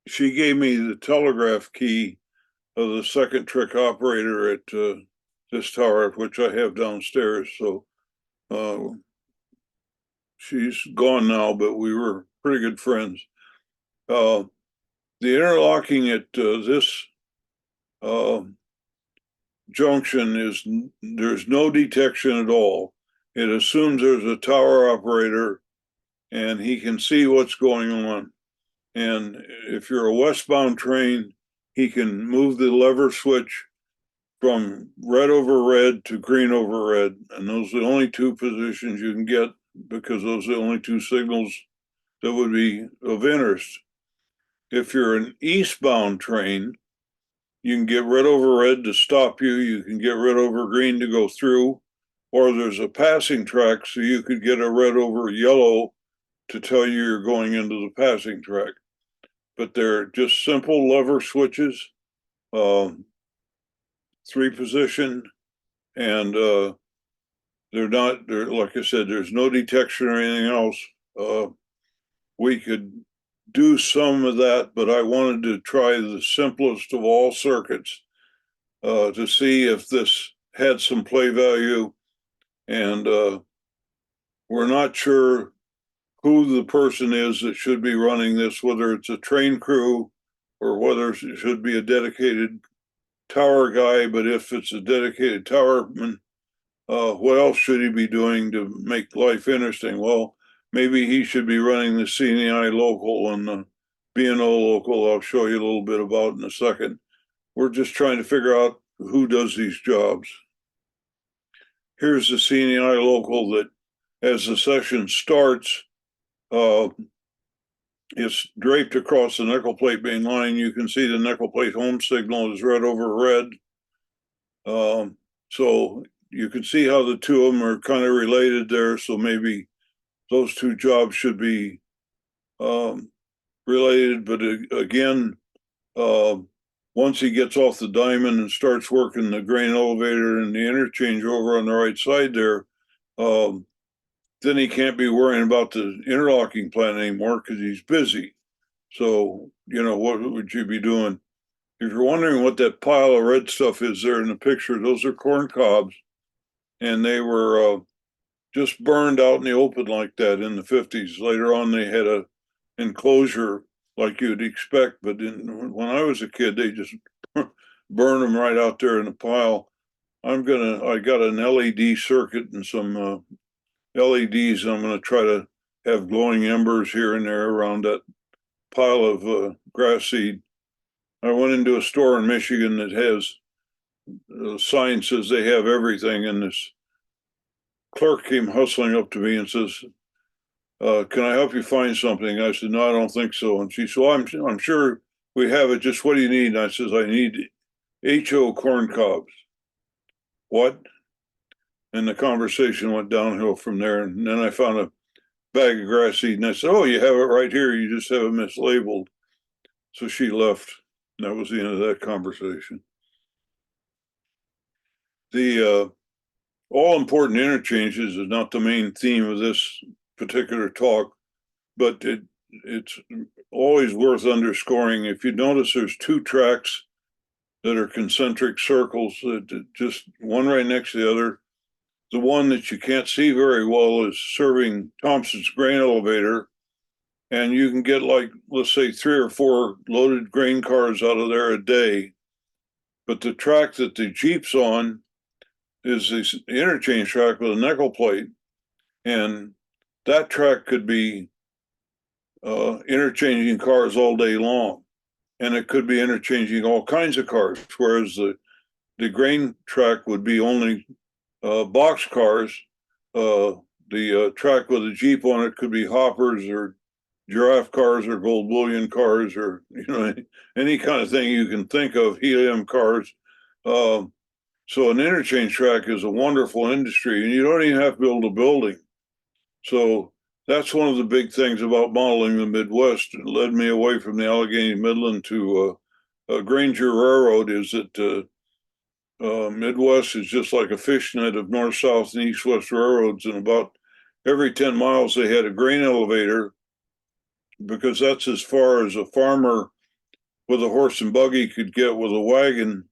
she gave me the telegraph key of the second trick operator at this tower, which I have downstairs. So she's gone now, but we were pretty good friends. The interlocking at this junction is there's no detection at all. It assumes there's a tower operator and he can see what's going on. And if you're a westbound train, he can move the lever switch from red over red to green over red. And those are the only two positions you can get, because those are the only two signals that would be of interest. If you're an eastbound train, you can get red over red to stop you. You can get red over green to go through, or there's a passing track, so you could get a red over yellow to tell you you're going into the passing track. But they're just simple lever switches, 3-position, and they're like I said, there's no detection or anything else. We could do some of that, but I wanted to try the simplest of all circuits to see if this had some play value. And we're not sure who the person is that should be running this, whether it's a train crew or whether it should be a dedicated tower guy. But if it's a dedicated towerman, what else should he be doing to make life interesting? Well, maybe he should be running the CNI local and the B&O local. I'll show you a little bit about in a second. We're just trying to figure out who does these jobs. Here's the CNI local that, as the session starts, it's draped across the nickel plate main line. You can see the nickel plate home signal is red over red. So you can see how the two of them are kind of related there. So maybe those two jobs should be related. But again, once he gets off the diamond and starts working the grain elevator and the interchange over on the right side there, then he can't be worrying about the interlocking plant anymore because he's busy. So, what would you be doing? If you're wondering what that pile of red stuff is there in the picture, those are corn cobs. And they were just burned out in the open like that in the 50s. Later on, they had a enclosure like you'd expect. But when I was a kid, they just burned them right out there in the pile. I got an LED circuit and some LEDs. I'm going to try to have glowing embers here and there around that pile of grass seed. I went into a store in Michigan that has a sign says they have everything, and this clerk came hustling up to me and says, can I help you find something? I said, no, I don't think so. And she said, well, I'm sure we have it. Just what do you need? And I says, I need HO corn cobs. What? And the conversation went downhill from there. And then I found a bag of grass seed and I said, oh, you have it right here. You just have it mislabeled. So she left. And that was the end of that conversation. The all important interchanges is not the main theme of this particular talk, but it's always worth underscoring. If you notice, there's two tracks that are concentric circles, that just one right next to the other. The one that you can't see very well is serving Thompson's grain elevator, and you can get, like, let's say 3 or 4 loaded grain cars out of there a day. But the track that the Jeep's on is this interchange track with a nickel plate, and that track could be interchanging cars all day long, and it could be interchanging all kinds of cars, whereas the grain track would be only box cars. The track with a Jeep on it could be hoppers or giraffe cars or gold bullion cars or any kind of thing you can think of, helium cars. So an interchange track is a wonderful industry, and you don't even have to build a building. So that's one of the big things about modeling the Midwest. It led me away from the Allegheny Midland to Granger Railroad, is that Midwest is just like a fishnet of north, south, and east, west railroads. And about every 10 miles, they had a grain elevator, because that's as far as a farmer with a horse and buggy could get with a wagon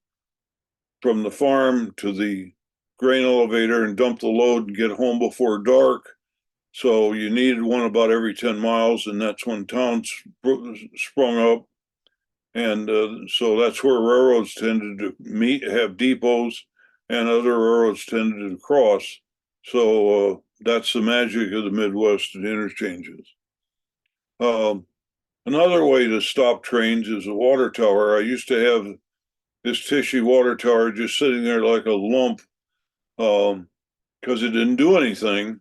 from the farm to the grain elevator and dump the load and get home before dark. So you needed one about every 10 miles, and that's when towns sprung up. And so that's where railroads tended to have depots, and other railroads tended to cross. So that's the magic of the Midwest and interchanges. Another way to stop trains is a water tower. I used to have this tissue water tower just sitting there like a lump, because it didn't do anything.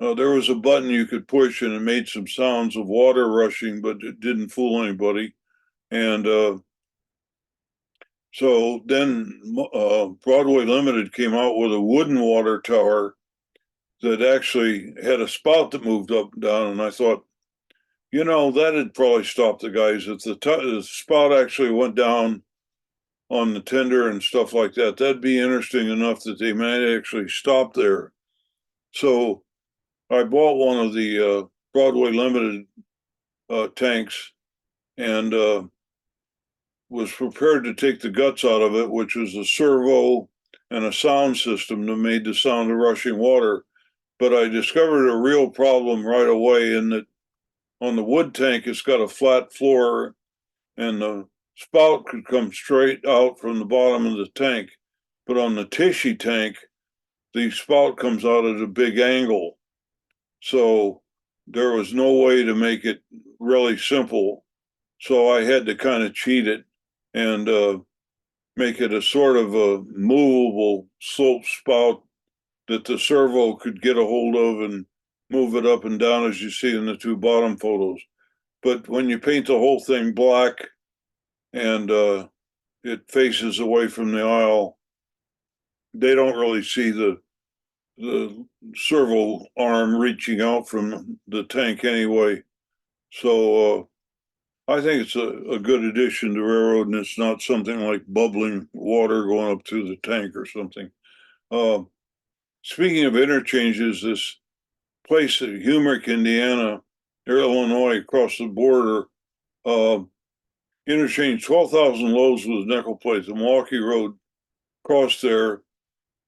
There was a button you could push and it made some sounds of water rushing, but it didn't fool anybody. And so then Broadway Limited came out with a wooden water tower that actually had a spout that moved up and down. And I thought, that'd probably stop the guys. If the spout actually went down on the tender and stuff like that, that'd be interesting enough that they might actually stop there. So I bought one of the Broadway Limited tanks and was prepared to take the guts out of it, which was a servo and a sound system that made the sound of rushing water. But I discovered a real problem right away in that on the wood tank, it's got a flat floor and the spout could come straight out from the bottom of the tank. But on the Tichy tank, the spout comes out at a big angle. So there was no way to make it really simple. So I had to kind of cheat it and make it a sort of a movable slope spout that the servo could get a hold of and move it up and down as you see in the two bottom photos. But when you paint the whole thing black and it faces away from the aisle, they don't really see the servo arm reaching out from the tank anyway. So I think it's a good addition to railroad, and it's not something like bubbling water going up through the tank or something. Speaking of interchanges, this place at Humrick, Indiana, or Illinois, across the border, interchanged 12,000 loads with nickel plate. The Milwaukee Road crossed there.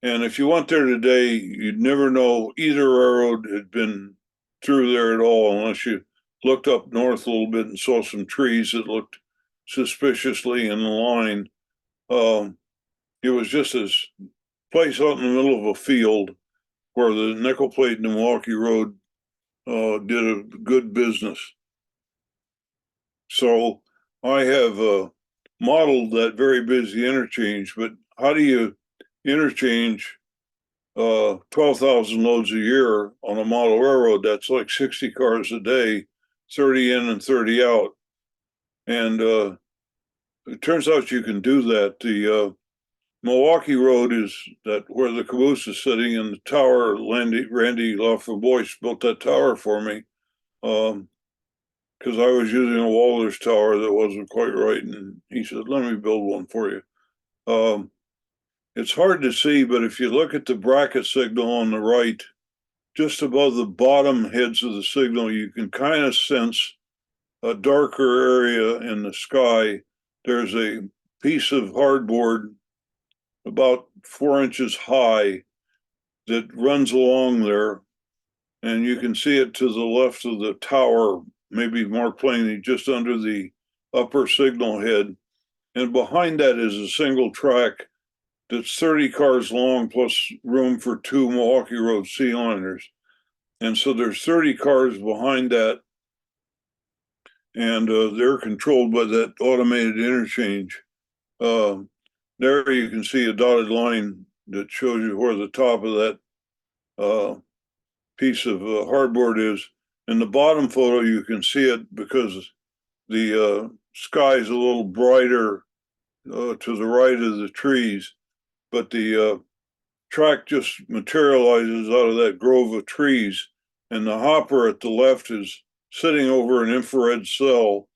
And if you went there today, you'd never know either railroad had been through there at all unless you looked up north a little bit and saw some trees that looked suspiciously in the line. It was just this place out in the middle of a field where the nickel plate and the Milwaukee Road did a good business. So I have modeled that very busy interchange, but how do you interchange 12,000 loads a year on a model railroad? That's like 60 cars a day, 30 in and 30 out. And it turns out you can do that. The Milwaukee Road is that where the caboose is sitting in the tower. Randy Lafreboise built that tower for me because I was using a Walters tower that wasn't quite right. And he said, let me build one for you. It's hard to see, but if you look at the bracket signal on the right, just above the bottom heads of the signal, you can kind of sense a darker area in the sky. There's a piece of hardboard about 4 inches high that runs along there, and you can see it to the left of the tower, maybe more plainly, just under the upper signal head. And behind that is a single track that's 30 cars long plus room for 2 Milwaukee Road C-liners. And so there's 30 cars behind that, and they're controlled by that automated interchange. There you can see a dotted line that shows you where the top of that piece of hardboard is. In the bottom photo, you can see it because the sky is a little brighter to the right of the trees, but the track just materializes out of that grove of trees, and the hopper at the left is sitting over an infrared cell.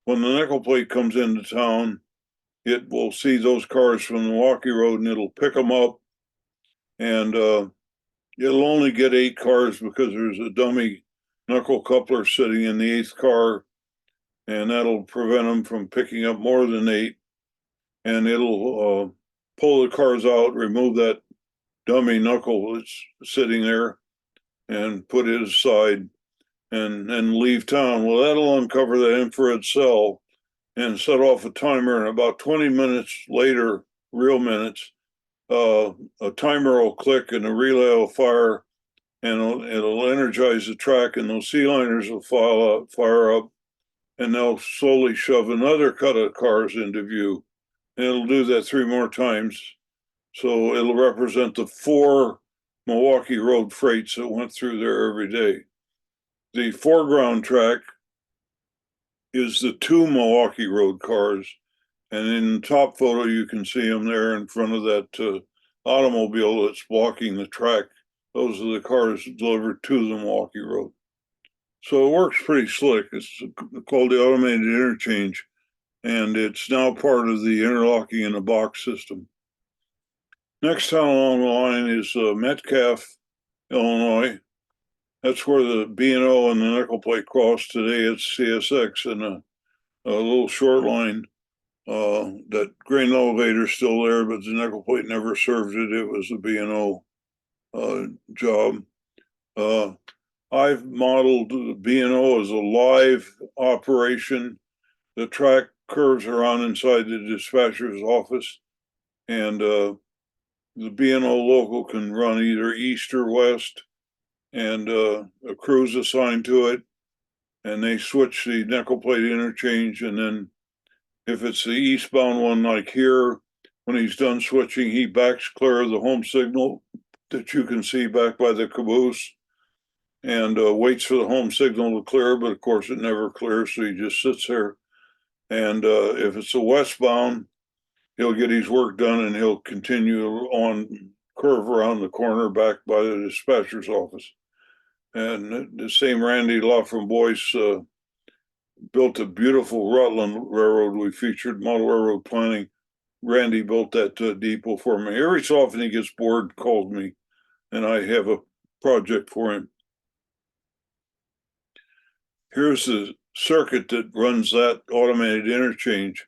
When the nickel plate comes into town, it will see those cars from the Milwaukee Road and it'll pick them up, and it'll only get 8 cars because there's a dummy knuckle coupler sitting in the 8th car, and that'll prevent them from picking up more than 8. And it'll pull the cars out, remove that dummy knuckle that's sitting there, and put it aside, and leave town. Well, that'll uncover that infrared cell and set off a timer. And about 20 minutes later, real minutes, a timer will click and a relay will fire, and it'll energize the track, and those C-liners will fire up, and they'll slowly shove another cut of cars into view. And it'll do that 3 more times. So it'll represent the 4 Milwaukee Road freights that went through there every day. The foreground track is the two Milwaukee Road cars, and in the top photo you can see them there in front of that automobile that's blocking the track. Those are the cars delivered to the Milwaukee Road. So it works pretty slick. It's called the automated interchange, and it's now part of the interlocking in a box system. Next town along the line is Metcalf, Illinois. That's where the B&O and the nickel plate cross. Today it's CSX and a little short line. That grain elevator is still there, but the nickel plate never served it. It was a B&O job. I've modeled the B&O as a live operation. The track curves around inside the dispatcher's office, and the B&O local can run either east or west, and a crew's assigned to it, and they switch the nickel plate interchange. And then if it's the eastbound one, like here, when he's done switching, he backs clear of the home signal that you can see back by the caboose, and waits for the home signal to clear, but of course it never clears, so he just sits there. And if it's a westbound, he'll get his work done and he'll continue on, curve around the corner back by the dispatcher's office. And the same Randy Law from Boyce built a beautiful Rutland Railroad. We featured model railroad planning. Randy built that depot for me. Every so often he gets bored, calls me, and I have a project for him. Here's the circuit that runs that automated interchange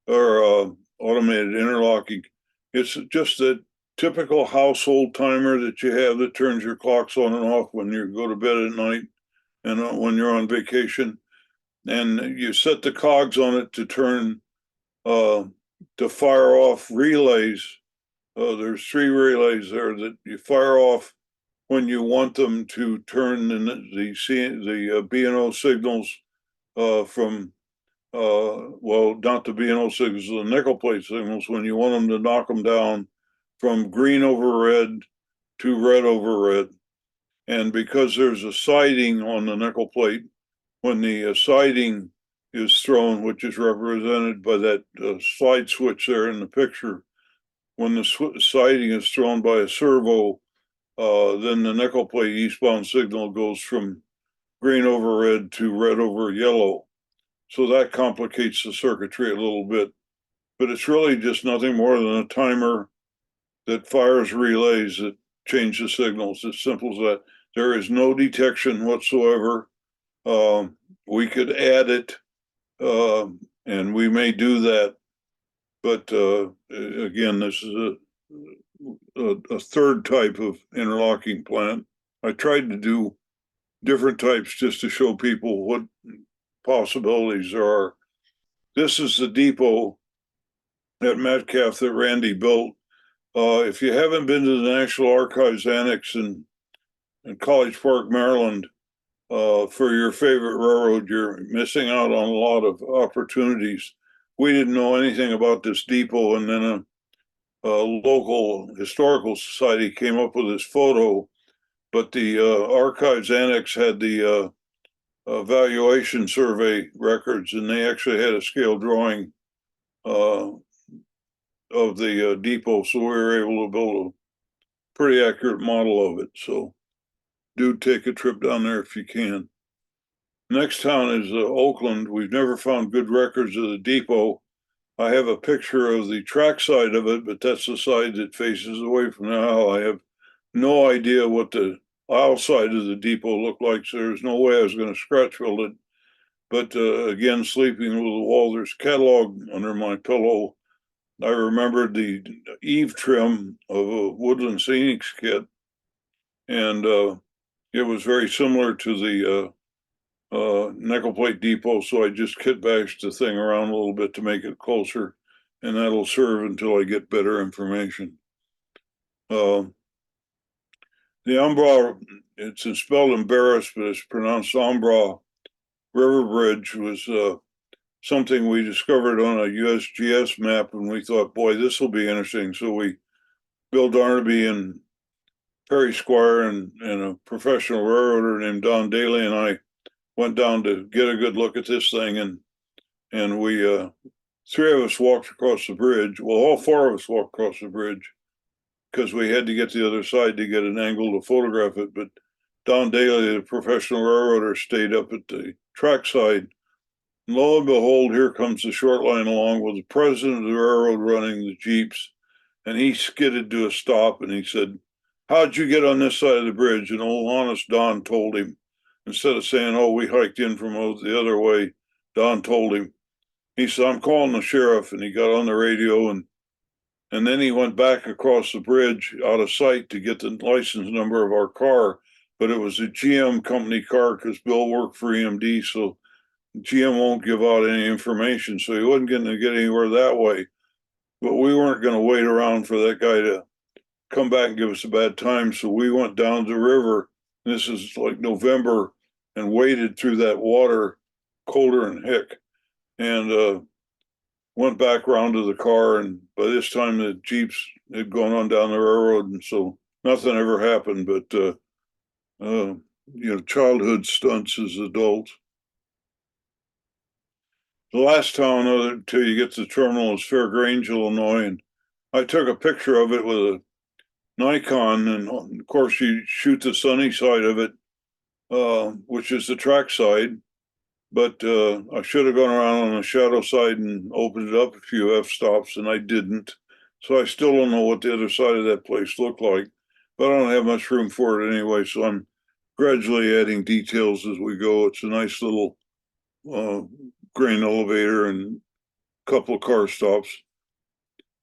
or automated interlocking. It's just a typical household timer that you have that turns your clocks on and off when you go to bed at night and when you're on vacation. And you set the cogs on it to turn, to fire off relays. There's 3 relays there that you fire off when you want them to turn the B&O signals from well, not the B&O signals, the nickel plate signals, when you want them to knock them down from green over red to red over red. And because there's a siding on the nickel plate, when the siding is thrown, which is represented by that slide switch there in the picture, when the siding is thrown by a servo, then the nickel plate eastbound signal goes from green over red to red over yellow. So that complicates the circuitry a little bit, but it's really just nothing more than a timer that fires relays that change the signals. As simple as that. There is no detection whatsoever. We could add it, and we may do that, but again, this is a third type of interlocking plant. I tried to do different types just to show people what possibilities there are. This is the depot at Metcalf that Randy built. If you haven't been to the National Archives Annex in College Park, Maryland, for your favorite railroad, you're missing out on a lot of opportunities. We didn't know anything about this depot, and then a local historical society came up with this photo, but the Archives Annex had the valuation survey records, and they actually had a scale drawing of the depot, so we were able to build a pretty accurate model of it. So do take a trip down there if you can. Next town is Oakland. We've never found good records of the depot. I have a picture of the track side of it, but that's the side that faces away from the aisle. I have no idea what the aisle side of the depot looked like, so there's no way I was going to scratch build it. But again, sleeping with the wall, there's catalog under my pillow. I remembered the eave trim of a Woodland Scenics kit, and it was very similar to the nickel plate depot, so I just kit bashed the thing around a little bit to make it closer, and that'll serve until I get better information. The Umbra, it's spelled embarrassed, but it's pronounced Umbra River Bridge, was something we discovered on a USGS map, and we thought, boy, this will be interesting. So we, Bill Darnaby and Perry Squire and a professional railroader named Don Daly and I went down to get a good look at this thing, and we three of us walked across the bridge. Well, all four of us walked across the bridge because we had to get to the other side to get an angle to photograph it. But Don Daly, the professional railroader, stayed up at the trackside. And lo and behold, here comes the short line along with the president of the railroad running the Jeeps. And he skidded to a stop and he said, "How'd you get on this side of the bridge?" And old honest Don told him, instead of saying, "Oh, we hiked in from the other way," Don told him. He said, "I'm calling the sheriff." And he got on the radio, and then he went back across the bridge out of sight to get the license number of our car. But it was a GM company car because Bill worked for EMD, so GM won't give out any information. So he wasn't going to get anywhere that way. But we weren't going to wait around for that guy to come back and give us a bad time. So we went down the river. This is like November, and waded through that water, colder than heck, and went back around to the car. And by this time, the Jeeps had gone on down the railroad, and so nothing ever happened. But childhood stunts as adults. The last town until you get to the terminal is Fairgrange, Illinois, and I took a picture of it with a Nikon, and of course you shoot the sunny side of it, which is the track side. But I should have gone around on the shadow side and opened it up a few f-stops, and I didn't. So I still don't know what the other side of that place looked like, but I don't have much room for it anyway. So I'm gradually adding details as we go. It's a nice little grain elevator and a couple of car stops.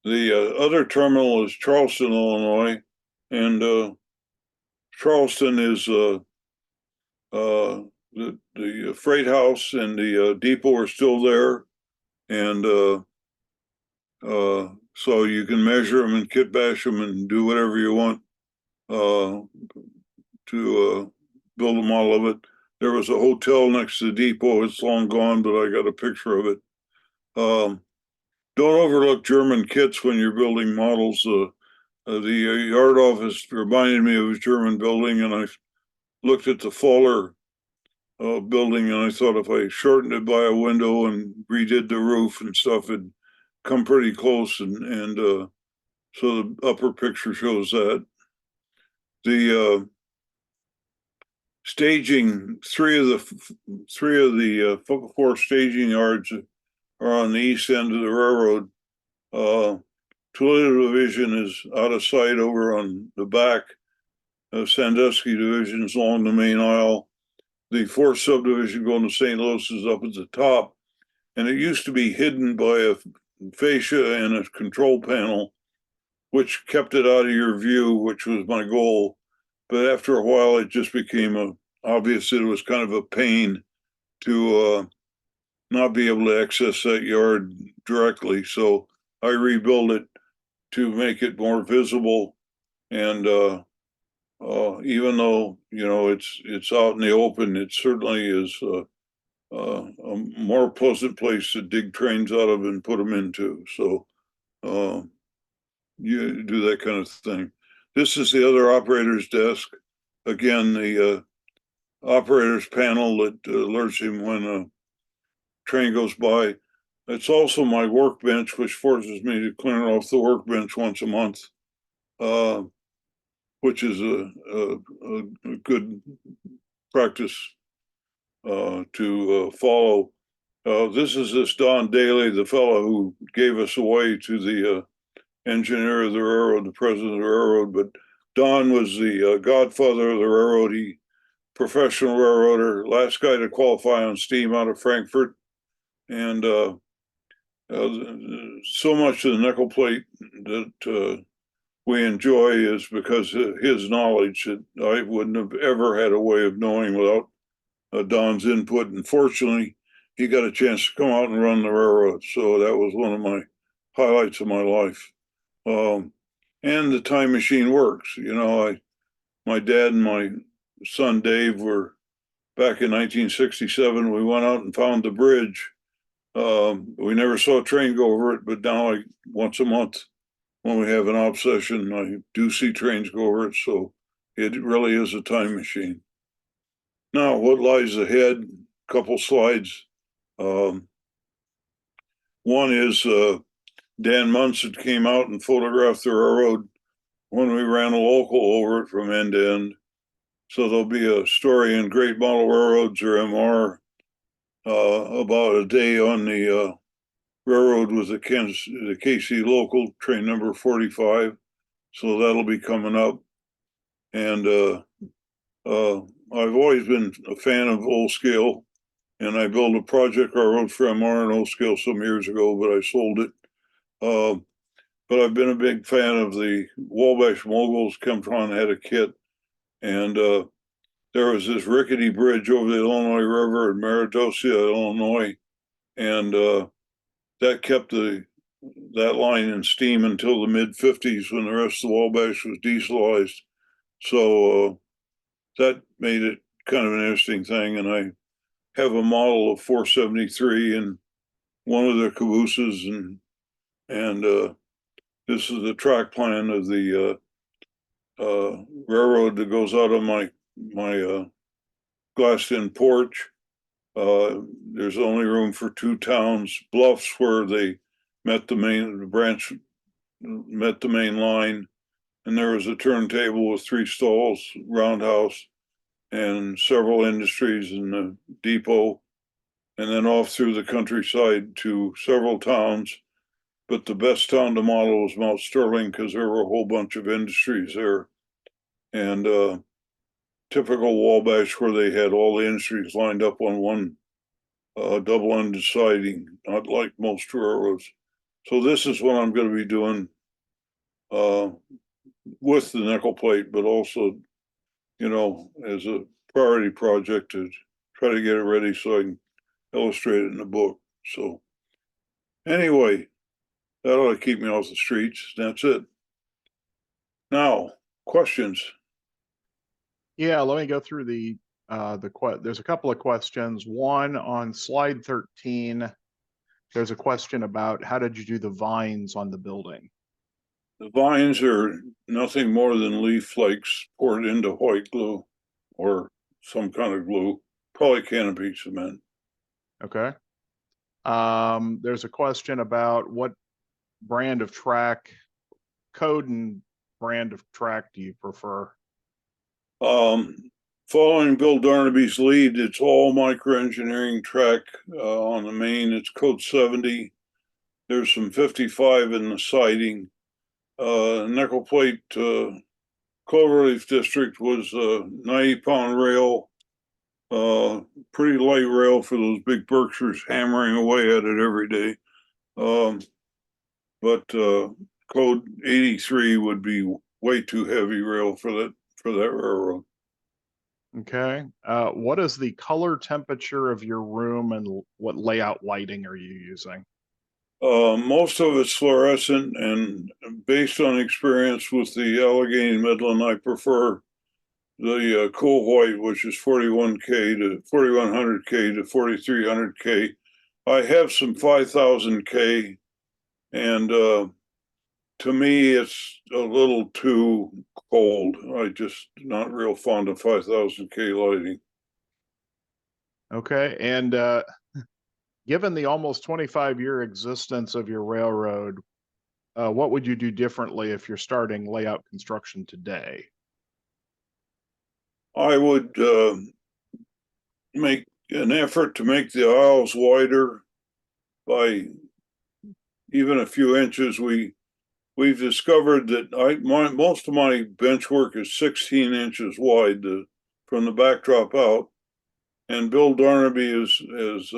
The other terminal is Charleston, Illinois, and Charleston is the freight house and the depot are still there, and so you can measure them and kit bash them and do whatever you want to build a model of it. There was a hotel next to the depot. It's long gone, but I got a picture of it. Don't overlook German kits when you're building models. The yard office reminded me of a German building, and I looked at the Fuller building, and I thought if I shortened it by a window and redid the roof and stuff, it'd come pretty close. And so the upper picture shows that. The staging, three of the four staging yards are on the east end of the railroad. Toledo Division is out of sight over on the back. Sandusky Division is along the main aisle. The fourth subdivision going to St. Louis is up at the top. And it used to be hidden by a fascia and a control panel, which kept it out of your view, which was my goal. But after a while, it just became obvious that it was kind of a pain to not be able to access that yard directly. So I rebuilt it to make it more visible. And even though, it's out in the open, it certainly is a more pleasant place to dig trains out of and put them into. So you do that kind of thing. This is the other operator's desk. Again, the operator's panel that alerts him when a train goes by. It's also my workbench, which forces me to clear off the workbench once a month, which is a good practice to follow. This is this Don Daly, the fellow who gave us away to the engineer of the railroad, the president of the railroad. But Don was the godfather of the railroad. He professional railroader, last guy to qualify on steam out of Frankfurt. And so much of the nickel plate that we enjoy is because of his knowledge that I wouldn't have ever had a way of knowing without Don's input. And fortunately, he got a chance to come out and run the railroad. So that was one of my highlights of my life. And the time machine works. My dad and my son Dave were back in 1967. We went out and found the bridge. We never saw a train go over it, but now once a month when we have an op session, I do see trains go over it. So it really is a time machine. Now, what lies ahead? Couple slides. One is Dan Munson came out and photographed the railroad when we ran a local over it from end to end. So there'll be a story in Great Model Railroads, or MR, about a day on the railroad with the KC local train number 45. So that'll be coming up. And I've always been a fan of old scale, and I built a project railroad for MR in old scale some years ago, but I sold it. But I've been a big fan of the Wabash Moguls. Chemtron had a kit, and there was this rickety bridge over the Illinois River in Maridosia, Illinois, and that kept that line in steam until the mid 50s when the rest of the Wabash was dieselized. So that made it kind of an interesting thing. And I have a model of 473 in one of the cabooses, and this is the track plan of the railroad that goes out of my glassed-in porch. There's only room for 2 towns, Bluffs, where they met the main line, and there was a turntable with 3 stalls, roundhouse, and several industries in the depot, and then off through the countryside to several towns. But the best town to model was Mount Sterling because there were a whole bunch of industries there. And typical Wabash, where they had all the industries lined up on one double-ended siding, not like most railroads. So this is what I'm going to be doing with the nickel plate, but also, as a priority project to try to get it ready so I can illustrate it in the book. So anyway, that ought to keep me off the streets. That's it. Now, questions. Yeah, let me go through there's a couple of questions. One on slide 13, there's a question about how did you do the vines on the building? The vines are nothing more than leaf flakes poured into white glue or some kind of glue, probably canopy cement. Okay. There's a question about what brand of track, code and brand of track do you prefer? Following Bill Darnaby's lead, it's all microengineering track on the main. It's code 70. There's some 55 in the siding. Nickel plate Cloverleaf District was a 90-pound rail, pretty light rail for those big Berkshires hammering away at it every day. But code 83 would be way too heavy rail for that railroad. Okay. What is the color temperature of your room and what layout lighting are you using? Most of it's fluorescent, and based on experience with the Allegheny Midland, I prefer the cool white, which is 41K to 4100K to 4300K. I have some 5000K, and to me, it's a little too cold. I just not real fond of 5000K lighting. Okay. And given the almost 25-year existence of your railroad, what would you do differently if you're starting layout construction today? I would make an effort to make the aisles wider by even a few inches. We've discovered that most of my bench work is 16 inches wide from the backdrop out, and Bill Darnaby has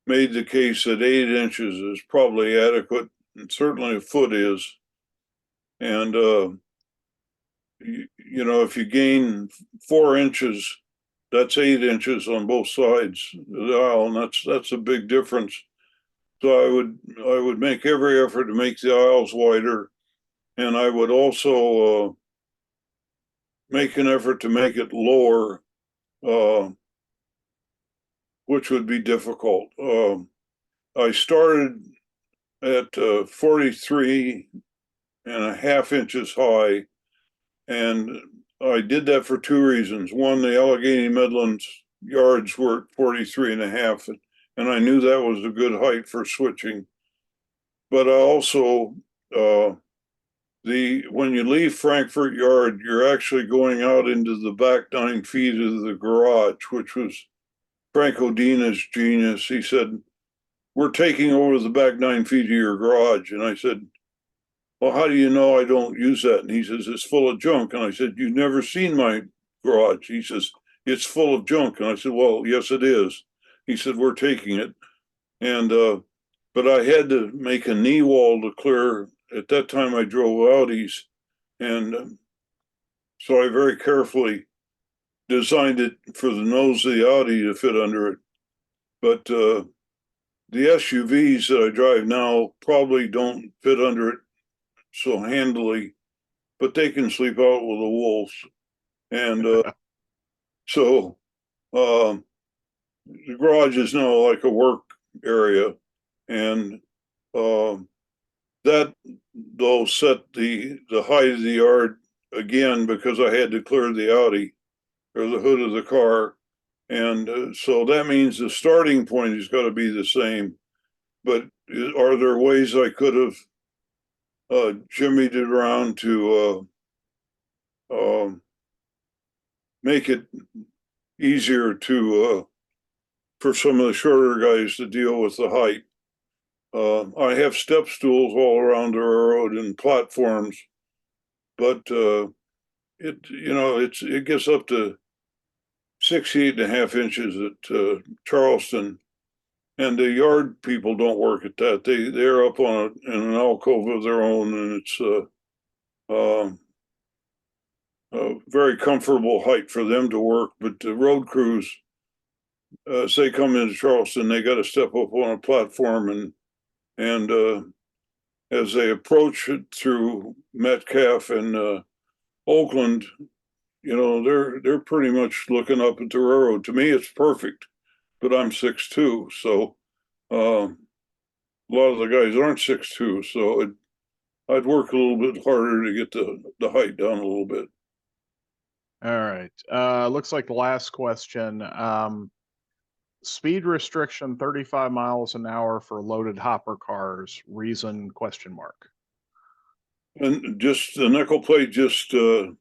made the case that 8 inches is probably adequate, and certainly a foot is. And if you gain 4 inches, that's 8 inches on both sides of the aisle, and that's a big difference. So I would make every effort to make the aisles wider, and I would also make an effort to make it lower, which would be difficult. I started at 43 and a half inches high, and I did that for two reasons. One, the Allegheny Midlands yards were at 43 and a half, and I knew that was a good height for switching. But I also, when you leave Frankfurt Yard, you're actually going out into the back 9 feet of the garage, which was Frank Odina's genius. He said, "We're taking over the back 9 feet of your garage." And I said, "Well, how do you know I don't use that?" And he says, "It's full of junk." And I said, "You've never seen my garage." He says, "It's full of junk." And I said, "Well, yes, it is." He said, "We're taking it." And, but I had to make a knee wall to clear. At that time, I drove Audis. And so I very carefully designed it for the nose of the Audi to fit under it. But the SUVs that I drive now probably don't fit under it so handily, but they can sleep out with the wolves. And so the garage is now like a work area. And that, though, set the height of the yard again because I had to clear the Audi or the hood of the car. And so that means the starting point has got to be the same. But are there ways I could have jimmied it around to make it easier to for some of the shorter guys to deal with the height? I have step stools all around the railroad and platforms, but it gets up to 68.5 inches at Charleston, and the yard people don't work at that. They're up on in an alcove of their own, and it's a very comfortable height for them to work. But the road crews, as they come into Charleston, they got to step up on a platform, and as they approach it through Metcalf and Oakland, they're pretty much looking up at the railroad. To me, it's perfect, but I'm 6'2", so a lot of the guys aren't 6'2", so I'd work a little bit harder to get the height down a little bit. All right. Looks like the last question. Speed restriction 35 miles an hour for loaded hopper cars. Reason ? And just the nickel plate just mandated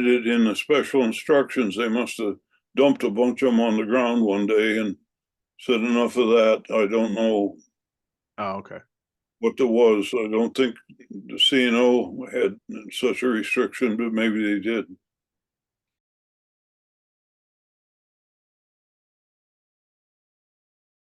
it in the special instructions. They must have dumped a bunch of them on the ground one day and said enough of that. I don't know Oh, okay. what there was. I don't think the CNO had such a restriction, but maybe they did.